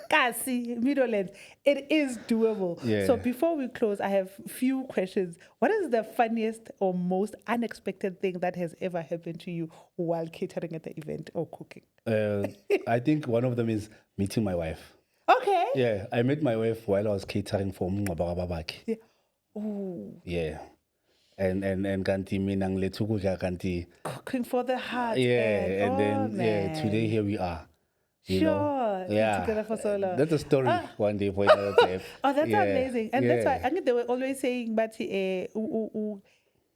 Kasi, Middlelands, it is doable. Yeah. So before we close, I have few questions. What is the funniest or most unexpected thing that has ever happened to you while catering at the event or cooking? I think one of them is meeting my wife. Okay. Yeah, I met my wife while I was catering for Mngabababaki. Yeah. Ooh. Yeah. And kanti mina ngiletha ukudla kanti Cooking for the heart. and then man. today here we are. Sure. Yeah. Together for so long. That's a story one day for another time. Oh, that's amazing. And that's why I Yeah. think they were always saying, but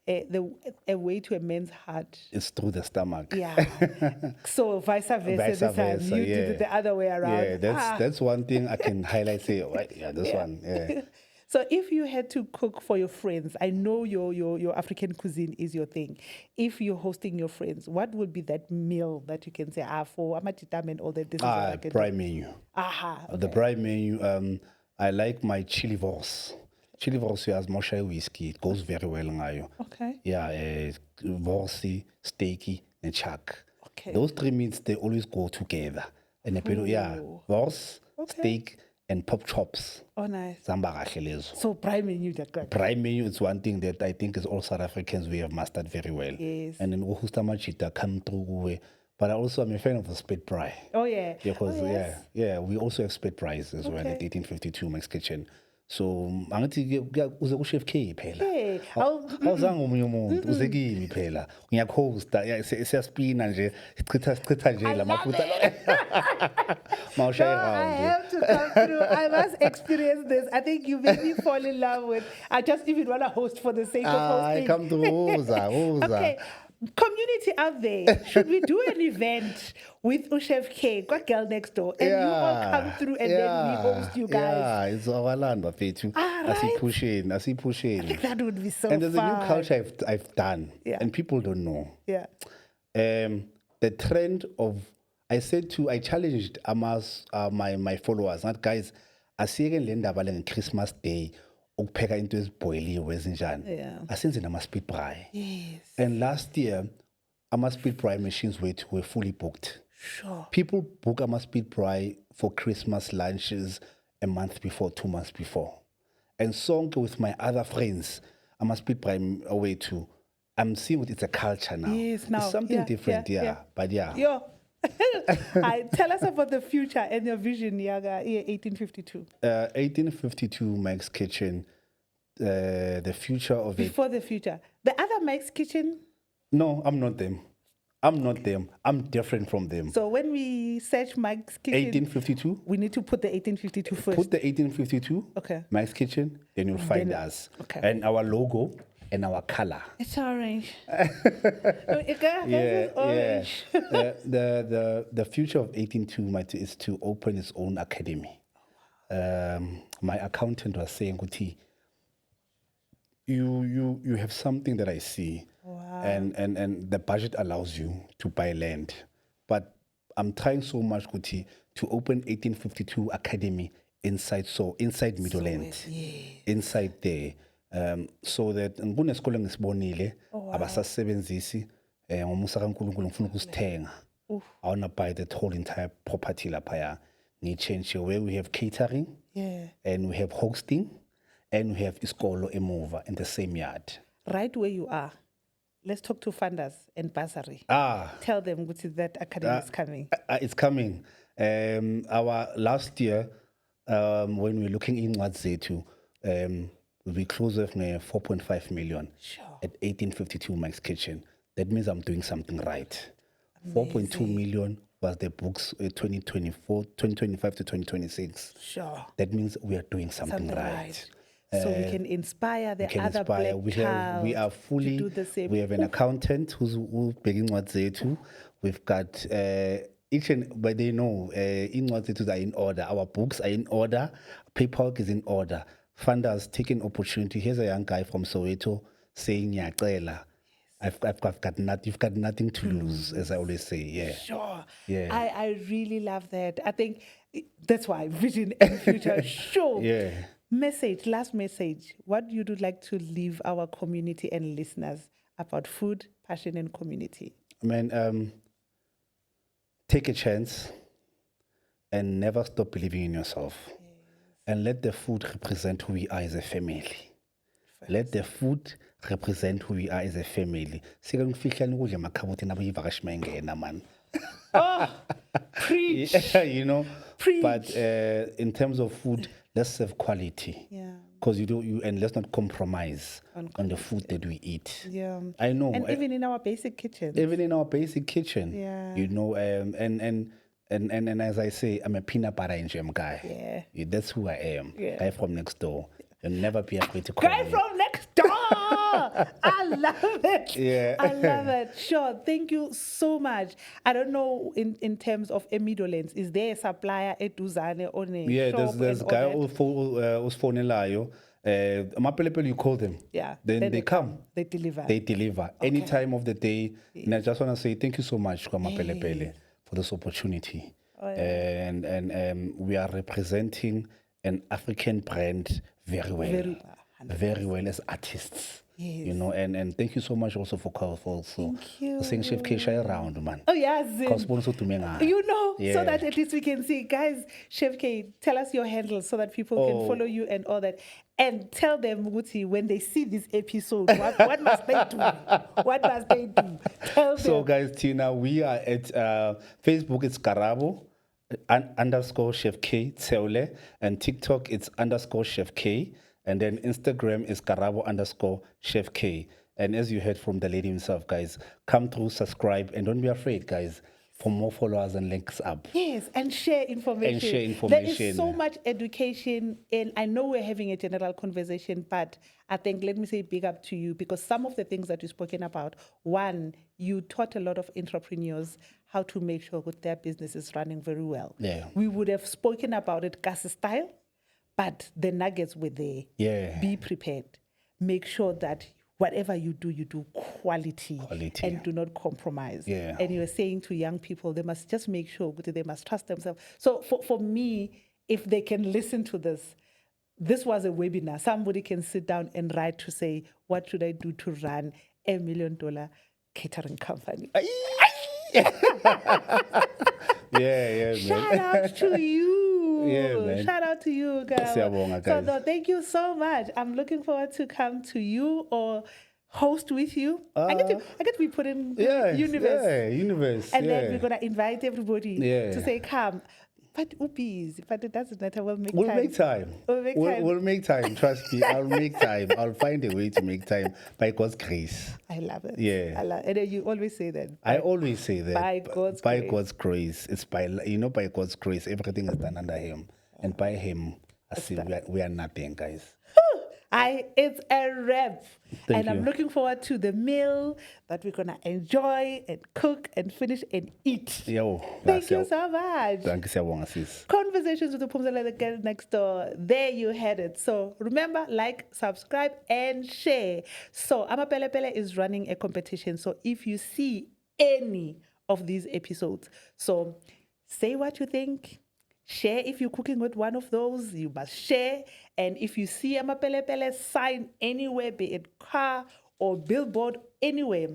a way to a man's heart. It's through the stomach. Yeah. So vice versa. Vice This time versa, you did it the other way around. Yeah, that's one thing I can highlight. Say, right, yeah, this Yeah. one. Yeah. So if you had to cook for your friends, I know your African cuisine is your thing. If you're hosting your friends, what would be that meal that you can say, for Amatitam and all that? This is what I can Braai do. menu. Aha. The braai menu. I like my chili vors. Chili vors has Moshe whiskey. It goes very well ngayo. Okay. Yeah, vorsi, steaky, and chuck. Okay. Those three meats, they always go together. And vors, Okay. steak, and pork chops. Oh, nice. Zamba kahle lezo. So prime menu, that guy. Braai menu is one thing that I think is all South Africans we have mastered very well. Yes. And then Uhusta Machita come through. But I also am a fan of the split braai. Oh, yeah. Because, Oh, yes. yeah, we also have split braais as well at Okay. 1852 Max Kitchen. So, angithi uze uChef K phela. Hey, Awuzange omunye umuntu uze kimi phela. Ngiyakhosta siyaspina nje sichitha nje lamafutha. Mawushaya I around. have to come through. I must experience this. I think you made me fall in love with. I just even want to host for the sake of I hosting. come to Uza. Okay. Community out there, should we do an event with Chef K, got Girl Next Door, and you all come through and then we host you guys? Yeah, it's our land, Bafethu. I see right. pushing. I think that would be so And there's fun. a new culture I've done, Yeah. and people don't know. Yeah. The trend of, I challenged my followers, not guys, asiyeke le ndaba le Christmas Day ukupheka into eziboiliwe ezinjani. Yeah. Asenze nama-split braai. Yes. And last year, ama-split braai machines were fully booked. Sure. People book ama-split braai for Christmas lunches a month before, 2 months before. And so with my other friends, ama-split braai away too. I'm seeing it's a culture now. Yes, now. It's something different, yeah. But yeah. Yo. Tell us about the future and your vision, Yaga, 1852. 1852 Mike's Kitchen, the future of it. Before the future. The other Mike's Kitchen. No, I'm not them. I'm different from them. So when we search Mike's Kitchen, 1852. we need to put the 1852 first. Put the 1852 Okay. Mike's Kitchen, then you'll find us. Okay. And our logo and our color. It's orange. Yeah. Orange. The future of 1822 is to open its own academy. My accountant was saying, Kuti, you have something that I see. Wow. And the budget allows you to buy land. But I'm trying so much, Kuti, to open 1852 Academy inside Middleland. Inside there. So that nginesikole ngisibonile abasasebenzisi ngomusa kaNkulunkulu ngifuna ukusithenga. I want to buy that whole entire property lapha. Ngichange where we have catering, and we have hosting, and we have iskolo emuva in the same yard. Right where you are. Let's talk to funders and bursary. Tell them that academy is coming. It's coming. Our last year, when we're looking in Zethu, we closed with 4.5 million at 1852 Mike's Kitchen. That means I'm doing something right. 4.2 million was the books 2025 to 2026. Sure. That means we are doing something right. So we can inspire the other black child we are fully, to do the same. We have an accountant who's begging Zethu. We've got but they know in are in order. Our books are in order. Paperwork is in order. Funders taking opportunity. Here's a young guy from Soweto saying, "Nyacela, I've got nothing. You've got nothing to lose," as I always say. Yeah. Sure. Yeah. I really love that. I think that's why vision and future. Sure. Yeah. Last message. What you would like to leave our community and listeners about food, passion, and community? Man, take a chance and never stop believing in yourself. Yes. And let the food represent who we are as a family. First. Let the food represent who we are as a family. Oh, preach. Yeah, you know. Preach. But in terms of food, let's serve quality. Yeah. Because and let's not compromise on the food that we eat. Yeah. I know. And even in our basic kitchen. Even in our basic kitchen. Yeah. You know, and as I say, I'm a peanut butter and jam guy. Yeah. That's who I am. Yeah. Guy from next door. You'll never be afraid to call Guy me. from next door. I love it. Yeah. I love it. Sure. Thank you so much. I don't know in terms of Emidolens, is there a supplier at Duzane on a Yeah, shop there's a and guy all that? who's phoning Layo. Amapelepele, you call them. Yeah. Then they come. They deliver. They deliver any time of the day. And I just want to say thank you so much to Amapelepele for this opportunity. And we are representing an African brand very well. Very well as artists. Yes. You know, and thank you so much also for Thank you. saying Chef K shy around, man. Oh, yes. You know, so Yeah. that at least we can see. Guys, Chef K, tell us your handles so that people can follow you and all that. And tell them, Muti, when they see this episode, what must they do? What must they do? Tell them. So, guys, Tina, we are at Facebook, it's Karabo _ Chef K Tseole, and TikTok, it's _ Chef K. And then Instagram is Karabo _ Chef K. And as you heard from the lady himself, guys, come through, subscribe, and don't be afraid, guys, for more followers and links up. Yes, and share information. There is so much education, and I know we're having a general conversation, but I think, let me say big up to you, because some of the things that you've spoken about, one, you taught a lot of entrepreneurs how to make sure that their business is running very well. Yeah. We would have spoken about it gas style, but the nuggets were there. Yeah. Be prepared. Make sure that whatever you do quality. And do not compromise. Yeah. And you were saying to young people, they must just make sure that they must trust themselves. So for me, if they can listen to this was a webinar. Somebody can sit down and write to say, what should I do to run $1 million catering company? Yeah, man. Shout out to you. Yeah, man. Shout out to you, girl. Siyabonga, So guys. no, thank you so much. I'm looking forward to come to you or host with you. I get to be put in universe. Yeah, universe. And then we're gonna invite everybody Yeah. to say come. But it doesn't matter. We'll make We'll time. make time. We'll make time. Trust me. I'll make time. I'll find a way to make time by God's grace. I love it. Yeah. I love it. And you always say that. I always say that. By God's grace. God's grace. It's by God's grace. Everything is done under Him. And by Him, I see we are nothing, guys. It's a wrap. Thank I'm you. looking forward to the meal that we're gonna enjoy and cook and finish and eat. Yo, Thank you so much. Thank you, sis. Conversations with the Pumzela, the girl next door. There you had it. So remember, like, subscribe, and share. So Amapelepele is running a competition. So if you see any of these episodes, so say what you think. Share if you're cooking with one of those, you must share. And if you see Amapelepele sign anywhere, be it car or billboard, anywhere,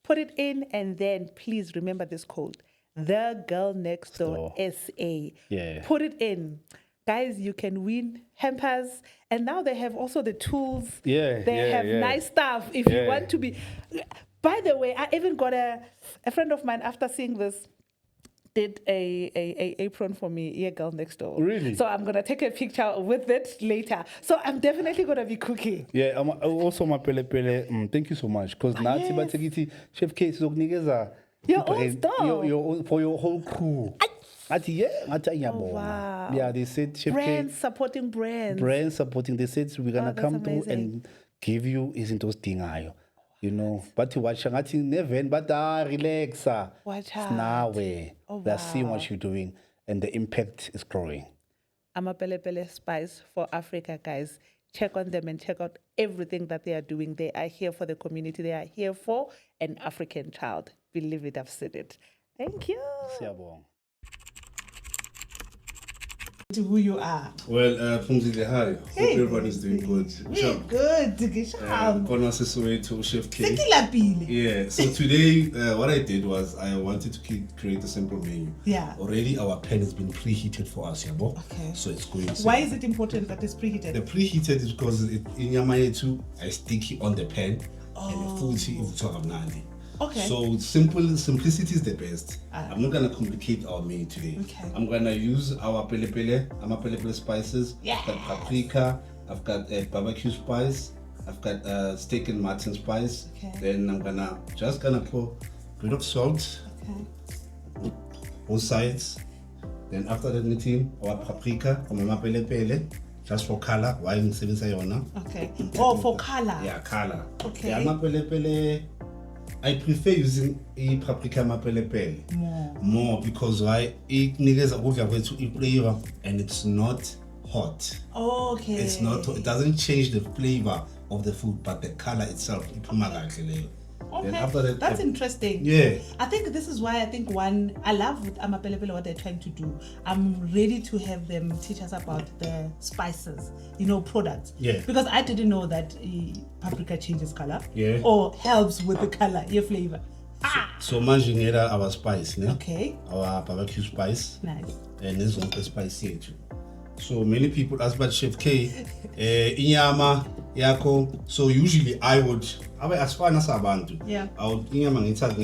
put it in, and then please remember this code, the GirlnextdoorSA. Yeah. Put it in. Guys, you can win hampers, and now they have also the tools. They have nice stuff if you want to be. By the way, I even got a friend of mine after seeing this did a apron for me, girl next door. Really? So I'm gonna take a picture with it later. So I'm definitely gonna be cooking. Yeah, also Amapelepele, thank you so much. Because now Chef K sokunikeza Your own store. For your whole crew. Wow. Yeah, they said Chef Brands K. supporting brands. Brands supporting. They said we're gonna that's come through amazing. and give you those things. You know, but watch never, but relax. Watch out. Now we are seeing wow. what you're doing, and the impact is growing. Amapelepele Spice for Africa, guys. Check on them and check out everything that they are doing. They are here for the community. They are here for an African child. Believe it, I've said it. Thank you. Siyabonga. To who you are. Well, Pumzile, hi. Hope everyone is doing good. Yeah, good. Konwase Soweto, Chef K. Sekilapile. Yeah, so today what I did was I wanted to create a simple menu. Yeah. Already our pan has been preheated for us, yabo. Okay. So it's going to... Why is it important that it's preheated? The preheated is because in Yamayetu, I stick it on the pan and the food is talk nani. Okay. So simplicity is the best. I'm not gonna complicate our menu today. Okay. I'm gonna use our Amapelepele spices. Yeah. I've got paprika. I've got barbecue spice. I've got steak and mutton spice. Okay. Then I'm gonna pour a bit of salt. Okay. Both sides. Then after that, our paprika from Amapelepele. just for color. Why I'm saying sayona? Okay. Oh, for color. Yeah, color. Okay. The amapelepele, I prefer using a paprika amapelepele more because why it niggas are going to flavor and it's not hot. Okay. It's not. It doesn't change the flavor of the food, but the color itself. Okay, Then after that, that's interesting. Yeah. I think this is why I love with Amapelepele what they're trying to do. I'm ready to have them teach us about the spices, products. Yeah. Because I didn't know that paprika changes color. Yeah. Or helps with the color, your flavor. So managing our spice, ne? Okay. Our barbecue spice. Nice. And this one the spice here too. So many people ask about Chef K, inyama yako. So usually I would, as far as abantu, Yeah. I would inyama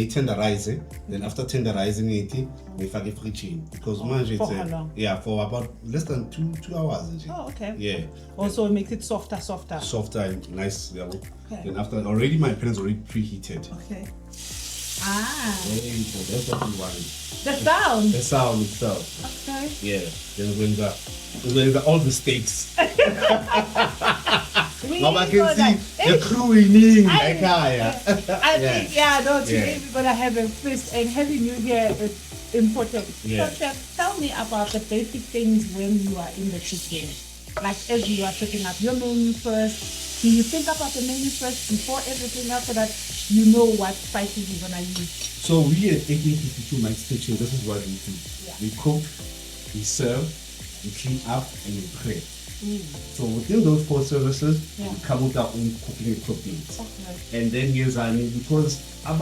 tenderize it. Then after tenderizing it, we fage fridge because manje for how long? Yeah, for about less than two hours. Oh, okay. Yeah. Also it makes it softer. Softer and nice. Yeah. Okay. Then after already my pan's already preheated. Okay. So that's what we want. The sound. The sound itself. Okay. Yeah. Then when the all the steaks. Now I can see the crew winning. I think, today Yeah. we're gonna have a feast, and having you here is important. Yeah. So, Chef, tell me about the basic things when you are in the kitchen. Like as you are setting up your menu first, do you think about the menu first before everything else so that you know what spices you're gonna use? So we at 1852 Mike's Kitchen, this is what we do. Yeah. We cook, we serve, we clean up, and we prep. So within those 4 services, Yeah. we come with our own cooking equipment. Okay. And then here's because I'm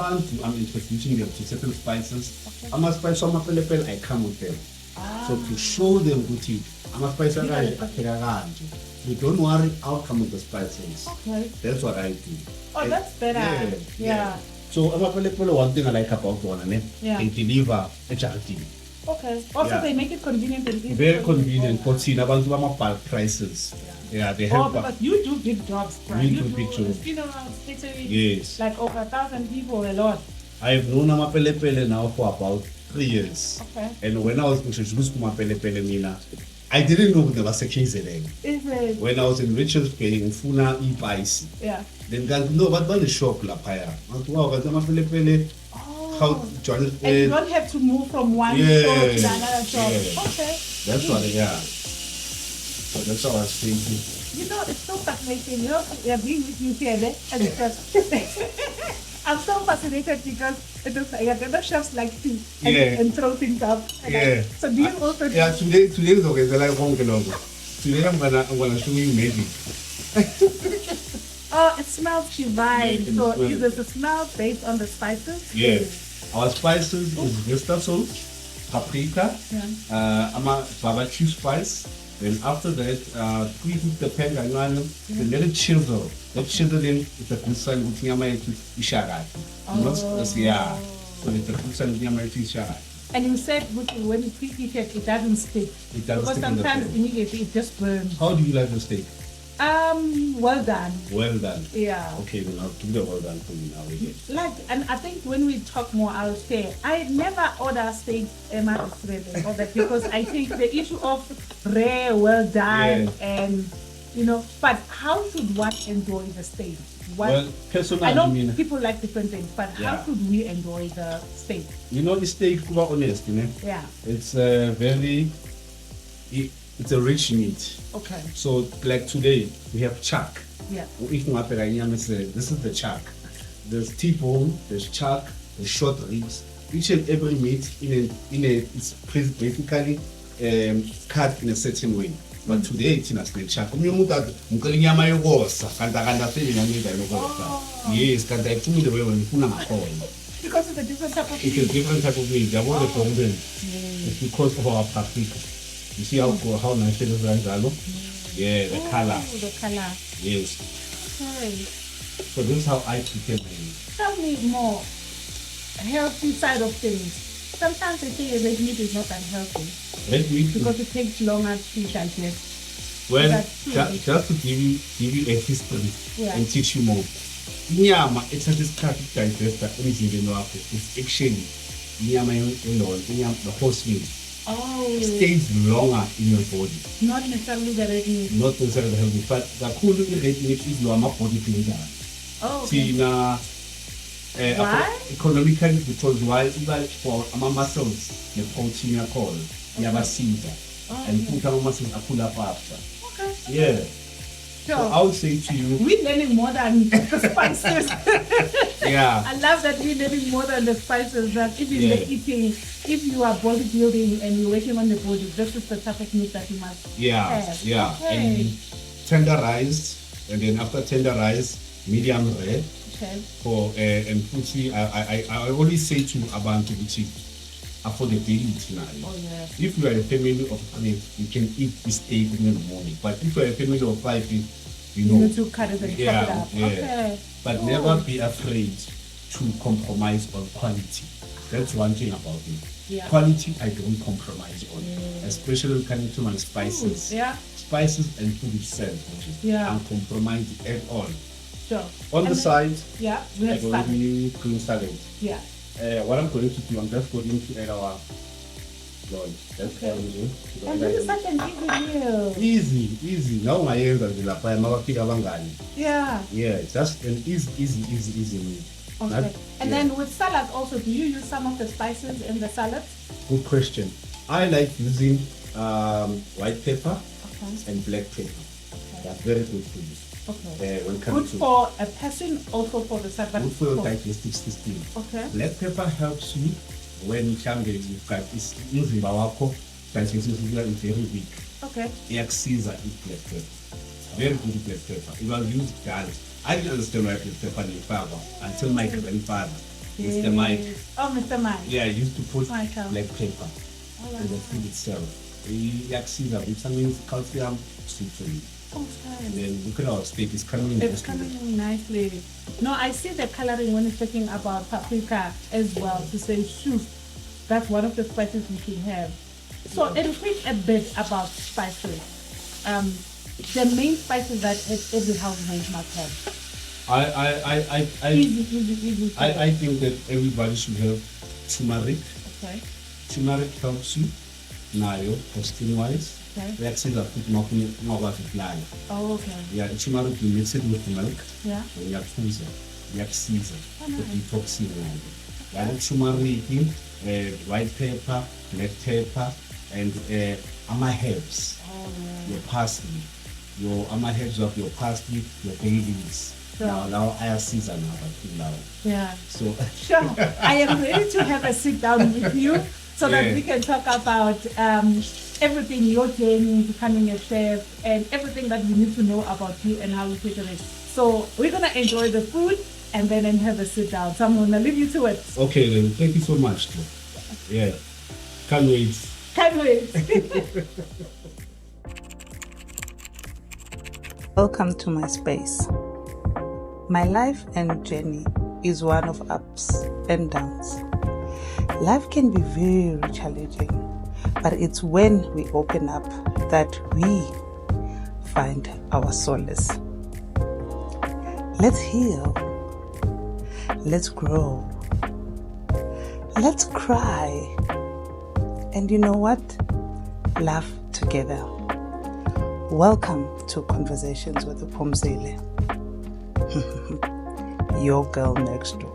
introducing them to certain spices. Okay. I'm a spice on Amapelepele, I come with them. So to show them what I'm a spice you don't worry, I'll come with the spices. Okay. That's what I do. Oh, And- that's better. Yeah. So Amapelepele, one thing I like about one, Yeah. they deliver a charity. Okay. Also, Yeah. they make it convenient and easy. Very for you. convenient for Tina bulk prices. Yeah, they Oh, help. because you do big jobs, right? We You do big jobs. funerals, catering, Yes. like over 1,000 people, a lot. I've known Amapelepele now for about 3 years. Okay. And when I was introduced to Amapelepele Mina, I didn't know there was a KZN. Is it? When I was in Richards Bay in Funa Ipaisi. Yeah. Then guys, no, but the shop la paya. Wow, guys, Amapelepele. How John? And you don't have to move from one Yeah, shop to another shop. yeah. Okay. That's what, yeah. So that's how I was thinking. It's so fascinating. Yeah, being with you here, and I'm so fascinated because the chefs like to and throw things up. Yeah. So do you also? Yeah, today is okay. So like one kilo. Today I'm gonna show you magic. Oh, it smells divine. Yeah, So it is it the smell based on the spices? Yeah. Our spices is Vista salt, paprika, barbecue spice. Then after that, preheat the pan then let it chisel. Let chisel in it's a good sign with nyama ishagati. Yeah. So it's a good sign with nyama ishagati. And you said when you preheat it doesn't stick. It doesn't because stick in the sometimes pan. immediately it just burns. How do you like the steak? Well done. Well done. Yeah. Okay, then I'll do the well done for you now again. And I think when we talk more, I'll say I never order steak because I think the issue of rare, well done, and but how should one enjoy the steak? Well, personally, I know people like different things, but how Yeah. should we enjoy the steak? The steak, to be honest, Yeah. it's it's a rich meat. Okay. So like today we have chuck. Yeah. This is the chuck. There's T-bone, there's chuck, there's short ribs. Each and every meat is basically cut in a certain way. But today it's in a steak chuck. Yes, because Because it's a different type of it's a different type of meat. It's because of our paprika. You see how nice it is right now? Yeah, the color. The color. Yes. Okay. So this is how I prepare my meat. Tell me more. Healthy side of things. Sometimes they say red meat is not unhealthy Red meat. because it takes longer to digest. Well, That's true. just to give you a history Yeah. and teach you more. Inyama ethatha digester emzimbeni wakho is actually inyama the horse meat. Oh. stays longer in your body. Not necessarily the red meat. Not necessarily healthy, but the cool red meat is your body builder. Oh, okay. See, Why? economically, because why even for our muscles, the protein are called, yabasiza, and put our muscles are pull up after. Okay. Yeah. So Sure. I would say to you, We're learning more than the spices. yeah. I love that we're learning more than the spices. That even Yeah. the eating, if you are bodybuilding and you're working on the body, this is the type of meat that you must Yeah, have. yeah. Okay. And tenderized, and then after tenderized, medium rare. Okay. For and pussy, I always say to abantu ukuthi affordability now. Oh, yes. If you are a family of three, you can eat this steak in the morning. But if you are a family of five, you You know, need to cut it and chop it yeah, up. yeah. Okay. But never be afraid to compromise on quality. That's one thing about me. Yeah. Quality, I don't compromise on, especially when it comes to my spices. Yeah. Spices and food itself, Yeah. I'm compromised at all. Sure. On And the then- side, Yeah. We I have got salad. really green salad. Yeah. What I'm going to do, I'm just going to add our Lord. That's Okay. everything. And this is such an easy meal. Easy. Now my hands are the lapaya mawapika bangani. Yeah. Yeah, just an easy meal. Okay. Not- And yeah. then with salad also, do you use some of the spices in the salad? Good question. I like using white pepper Okay. and black pepper. That's very good for you. Okay. When it Good comes to for a person, also for the salad. good for your digestive system. Okay. Black pepper helps you when you've got this umzimba wakho digestive system is very weak. Okay. Iyakusiza black pepper. Very good black pepper. It was used garlic. I didn't understand why black pepper nifakwa until my grandfather, Mr. Mike, Oh, Mr. Mike. used to put Mike, black pepper in the food itself. Iyakusiza, vitamins, calcium, soup for you. And Okay. then look at our steak, it's coming in. It's coming in nicely. No, I see the coloring when it's talking about paprika as well, to say shoot. That's one of the spices we should have. So educate a bit about spices. The main spices that every household must have. Easy. I think that everybody should have turmeric. Okay. Turmeric helps you, nayo, skin wise. Okay. Uyakusiza futhi mawukwazi ukulala. Oh, okay. Yeah, turmeric you mix it with the milk. Yeah. Uyaphuza, uyakusiza, Oh, nice. detoxing nayo. Like turmeric, white pepper, black pepper, and herbs. Oh, Your parsley, your herbs of your parsley, your bay leaves. Sure. Now I season now. yeah. So Sure. I am ready to have a sit down with you so that Yeah. we can talk about everything, your journey, becoming a chef, and everything that we need to know about you and how you take it. So we're going to enjoy the food and then have a sit down. So I'm going to leave you to it. okay then, thank you so much. Yeah, can't wait. Can't wait. Welcome to my space. My life and journey is one of ups and downs. Life can be very challenging, but it's when we open up that we find our solace. Let's heal. Let's grow. Let's cry. And you know what? Laugh together. Welcome to Conversations with the Pomzele. Your girl next door.